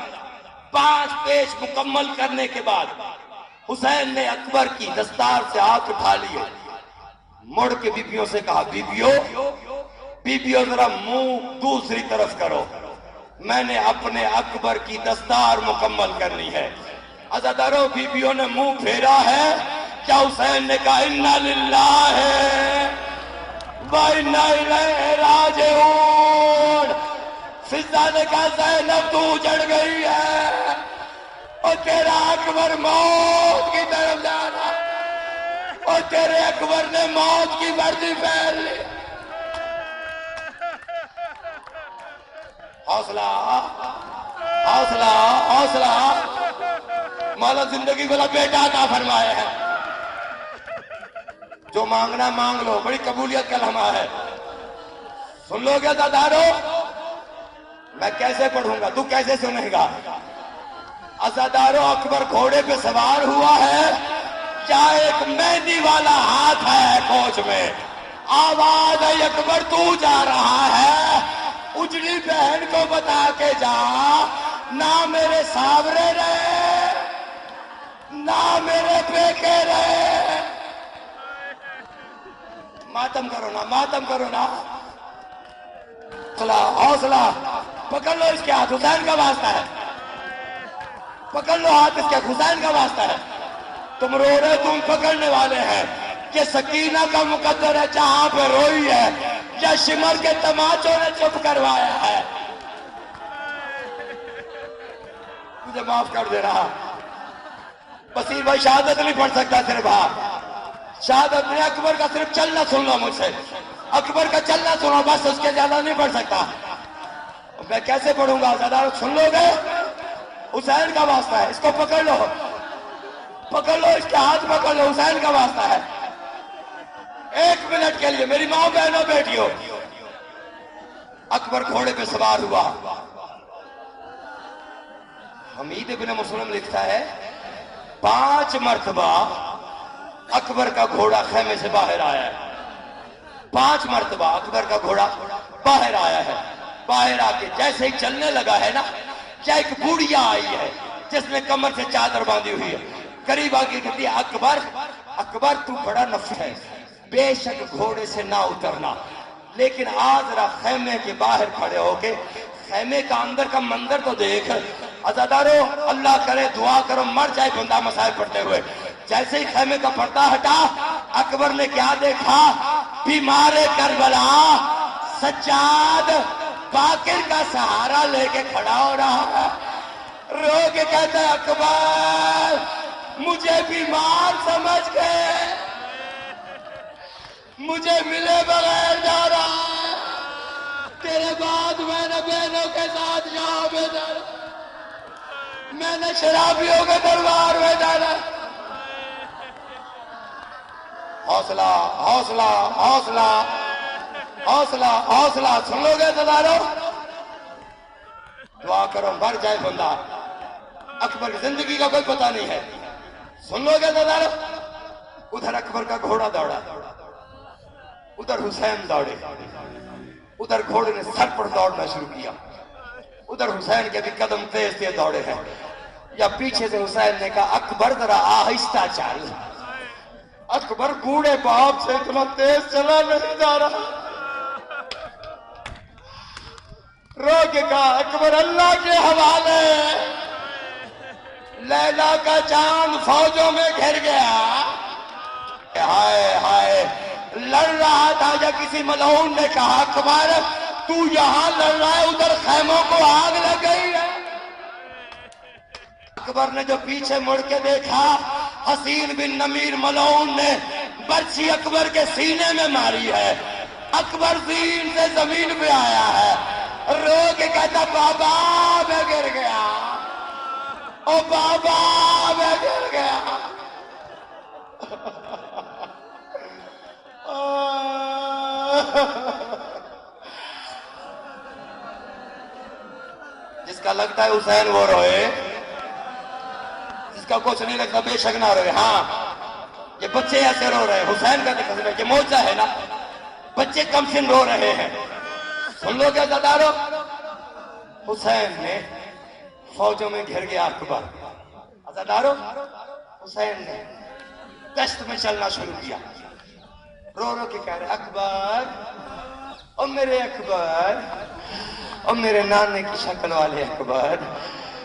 5 پیش مکمل کرنے کے بعد حسین نے اکبر کی دستار سے ہاتھ اٹھا لیے، مڑ کے بیبیوں سے کہا بیبیوں ذرا منہ دوسری طرف کرو، میں نے اپنے اکبر کی دستار مکمل کرنی ہے۔ عزادارو بیبیوں نے منہ پھیرا ہے، کیا حسین نے کہا انا للہ وَإِنَّا إِلَيْهِ رَاجِعُونَ، فضہ نے کہا زینب تو اجڑ گئی ہے اور تیرا اکبر موت کی طرف جانا، اور تیرے اکبر نے موت کی وردی پہن لی۔ حوصلہ حوصلہ حوصلہ، مولا زندگی والا بیٹا عطا فرمایا ہے، جو مانگنا مانگ لو، بڑی قبولیت کا لمحہ ہے۔ سن لو گے عزادارو، میں کیسے پڑھوں گا تو کیسے سنے گا؟ عزادارو اکبر گھوڑے پہ سوار ہوا ہے، کیا ایک مہندی والا ہاتھ ہے کوچ میں، آواز ہے اکبر تو جا رہا ہے، اجڑی بہن کو بتا کے جا، نہ میرے ساورے رہے نہ میرے پیکے رہے، ماتم کرو نا ماتم کرو نا، حوصلہ حوصلہ، پکڑ لو اس کے ہاتھ، حسین کا واسطہ ہے، پکڑ لو ہاتھ اس کے، حسین کا واسطہ ہے، تم رو رہے تم پکڑنے والے ہیں، کہ سکینہ کا مقدر ہے جہاں پہ روئی ہے، یا شمر کے تماچوں نے چپ کروایا ہے، مجھے معاف کر دے رہا، بصیر بھائی شہادت نہیں پڑھ سکتا صرف، شہادت میں اکبر کا صرف چلنا سن لو مجھ سے، اکبر کا چلنا سنو بس، اس کے زیادہ نہیں پڑھ سکتا، میں کیسے پڑھوں گا؟ عزادارو سن لو گے، حسین کا واسطہ ہے، اس کو پکڑ لو، پکڑ لو اس کے ہاتھ پکڑ لو، حسین کا واسطہ ہے، 1 منٹ کے لیے میری ماں بہنوں بیٹیوں، اکبر گھوڑے پہ سوار ہوا، حمید ابن مسلم لکھتا ہے 5 مرتبہ اکبر کا گھوڑا خیمے سے باہر آیا ہے، 5 مرتبہ اکبر کا گھوڑا باہر آیا ہے، باہر آ کے جیسے ہی چلنے لگا ہے نا، کیا ایک بوڑھیا آئی ہے جس نے کمر سے چادر باندھی ہوئی ہے، قریب آگے کہتی ہے اکبر اکبر تو بڑا نفس ہے، بے شک گھوڑے سے نہ اترنا، لیکن آج ذرا خیمے کے باہر کھڑے ہو کے خیمے کا اندر کا منظر تو دیکھ۔ عزادارو اللہ کرے دعا کرو مر جائے بندہ مسائل پڑھتے ہوئے، جیسے ہی خیمے کا پردہ ہٹا اکبر نے کیا دیکھا؟ بیمار کربلا سجاد باقر کا سہارا لے کے کھڑا ہو رہا ہے، رو کے کہتا ہے اکبر مجھے بیمار سمجھ کے مجھے ملے بغیر جا رہا ہے، تیرے بعد میں نے بہنوں کے ساتھ یہاں پہ جانا، میں نے شرابیوں کے دربار میں جانا۔ حوصلہ حوصلہ حوصلہ حوصلہ حوصلہ، سن لو گے عزادارو، دعا کرو مر جائے بندہ، اکبر کی زندگی کا کوئی پتہ نہیں ہے، سن لو گے عزادارو۔ ادھر اکبر کا گھوڑا دوڑا، ادھر حسین دوڑے، ادھر گھوڑے نے سر پر دوڑنا شروع کیا، ادھر حسین کے بھی قدم تیز تیز دوڑے ہیں، یا پیچھے سے حسین نے کہا اکبر ذرا آہستہ چل، اکبر بوڑھے باپ سے اتنا تیز چلا نہیں جا رہا، رو کے کہا اکبر اللہ کے حوالے، لیلا کا چاند فوجوں میں گھر گیا، ہائے ہائے لڑ رہا تھا یا کسی ملعون نے کہا اکبر تو یہاں لڑ رہا ہے، ادھر خیموں کو آگ لگ گئی ہے۔ اکبر نے جو پیچھے مڑ کے دیکھا، حسین بن نمیر ملعون نے برچھی اکبر کے سینے میں ماری ہے، اکبر زین سے زمین پہ آیا ہے، رو کے کہتا بابا میں گر گیا، او بابا میں گر گیا۔ جس کا لگتا ہے حسین وہ روئے، جس کا کچھ نہیں لگتا بے شک نہ روئے۔ ہاں یہ بچے ایسے رو رہے ہیں، حسین کا دکھا یہ موجزہ ہے نا، بچے کم سن رو رہے ہیں۔ سن لو کیا عزادارو، حسین نے فوجوں میں گھر گیا اکبر، عزادارو حسین نے گشت میں چلنا شروع کیا، رو رو کے کہہ رہے اکبر او میرے اکبر، او میرے نانے کی شکل والے اکبر،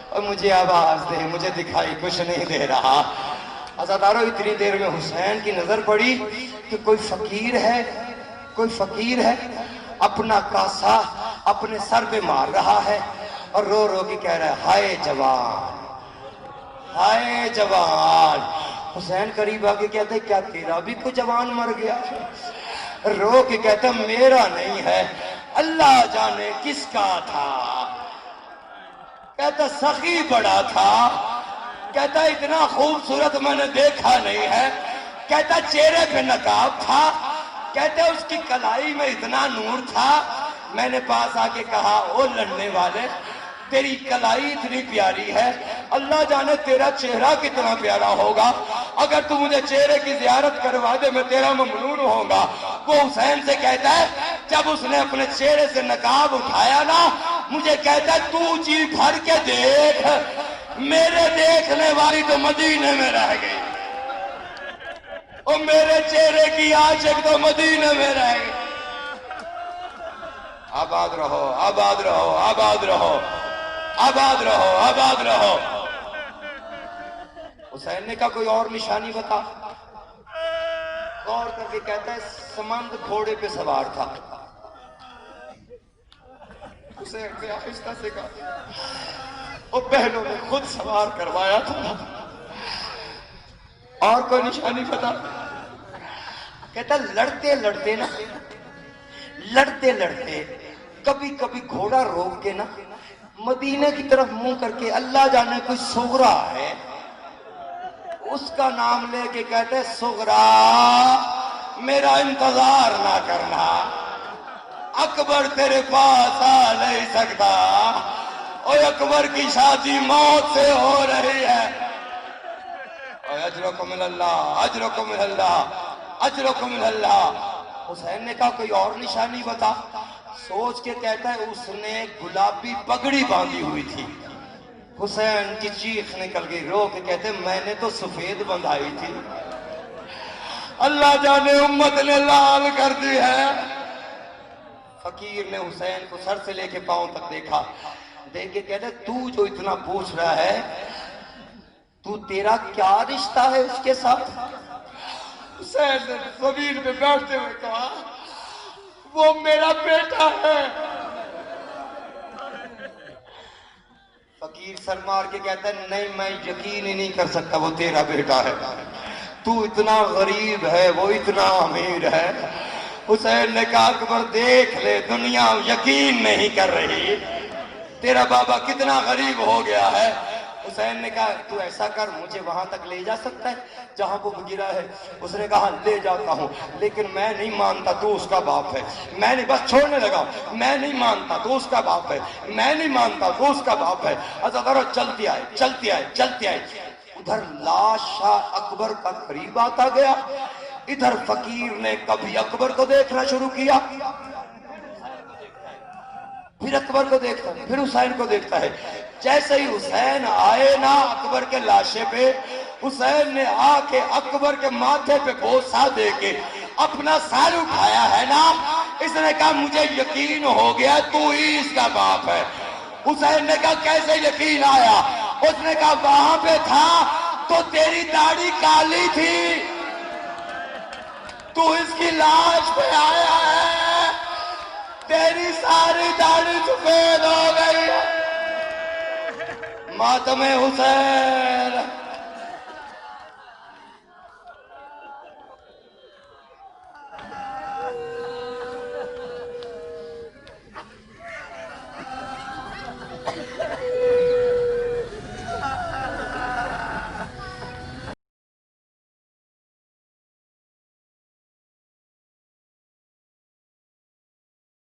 اور مجھے آواز دے، مجھے دکھائی کچھ نہیں دے رہا۔ عزادارو اتنی دیر میں حسین کی نظر پڑی کہ کوئی فقیر ہے، کوئی فقیر ہے، اپنا کاسا اپنے سر پہ مار رہا ہے اور رو رو کے کہہ رہا ہے ہائے جوان، ہائے جوان۔ حسین قریب آگے کہتے کیا تیرا بھی کوئی جوان مر گیا؟ رو کے کہتا میرا نہیں ہے، اللہ جانے کس کا تھا۔ کہتا سخی بڑا تھا، کہتا اتنا خوبصورت میں نے دیکھا نہیں ہے، کہتا چہرے پہ نقاب تھا، کہتا اس کی کلائی میں اتنا نور تھا، میں نے پاس آ کے کہا او لڑنے والے تیری کلائی اتنی پیاری ہے، اللہ جانے تیرا چہرہ کتنا پیارا ہوگا، اگر تو مجھے چہرے کی زیارت کروا دے میں تیرا ممنون ہوگا۔ وہ حسین سے کہتا ہے جب اس نے اپنے چہرے سے نقاب اٹھایا نا، مجھے کہتا ہے تو جی بھر کے دیکھ، میرے دیکھنے والی تو مدینے میں رہ گئی، اور میرے چہرے کی عاشق تو مدینے میں رہ گئی۔ آباد رہو، آباد رہو، آباد رہو، آباد رہو، آباد رہو۔ حسین نے کہا کوئی اور نشانی بتا، غور کر کے کہتا ہے سمند گھوڑے پہ سوار تھا۔ حسین نے آہستہ سے کہا اور بہنوں نے خود سوار کروایا تھا، اور کوئی نشانی بتا۔ کہتا لڑتے لڑتے نا، لڑتے لڑتے کبھی کبھی گھوڑا روک کے نا مدینے کی طرف منہ کر کے اللہ جانے کوئی سغرا ہے، اس کا نام لے کے کہتے سغرا میرا انتظار نہ کرنا، اکبر تیرے پاس آ نہیں سکتا، اور اکبر کی شادی موت سے ہو رہی ہے، اور اجرکم اللہ، اجرکم اللہ، اجرکم اللہ۔ حسین نے کہا کوئی اور نشانی بتا، سوچ کے کہتا ہے اس نے گلابی پگڑی باندھی ہوئی تھی۔ حسین کی چیخ نکل گئی، رو کے کہتے میں نے تو سفید بندھائی تھی، اللہ جانے امت نے لال کر دی ہے۔ فقیر نے حسین کو سر سے لے کے پاؤں تک دیکھا، دیکھ کے کہتے تو جو اتنا پوچھ رہا ہے تو تیرا کیا رشتہ ہے اس کے ساتھ؟ حسین نے زمین پہ بیٹھتے ہوئے کہا وہ میرا بیٹا ہے۔ فقیر سر مار کے کہتا ہے نہیں میں یقین ہی نہیں کر سکتا وہ تیرا بیٹا ہے، تو اتنا غریب ہے وہ اتنا امیر ہے۔ حسین نے کہا اکبر دیکھ لے دنیا یقین نہیں کر رہی، تیرا بابا کتنا غریب ہو گیا ہے۔ حسین نے کہا تو ایسا کر مجھے وہاں تک لے جا سکتا ہے جہاں وہ گرا ہے؟ اس نے کہا لے جاتا ہوں، لیکن میں نہیں مانتا تو اس کا باپ ہے، میں نہیں، بس چھوڑنے لگا، میں نہیں مانتا تو اس کا باپ ہے، میں نہیں مانتا تو اس کا باپ ہے۔ عزادارو چلتے آئے چلتے آئے چلتے آئے، ادھر لاش شاہ اکبر کا قریب آتا گیا، ادھر فقیر نے کبھی اکبر کو دیکھنا شروع کیا، پھر اکبر کو دیکھتا ہے، پھر حسین کو دیکھتا ہے۔ جیسے ہی حسین آئے نا اکبر کے لاشے پہ، حسین نے آ کے اکبر کے ماتھے پہ بوسہ دے کے اپنا سر اٹھایا ہے نا، اس نے کہا مجھے یقین ہو گیا تو ہی اس کا باپ ہے۔ حسین نے کہا کیسے یقین آیا؟ اس نے کہا وہاں پہ تھا تو تیری داڑھی کالی تھی، تو اس کی لاش پہ آیا ہے، تیری ساری داڑھی سفید ہو گئی۔ ماتم حسین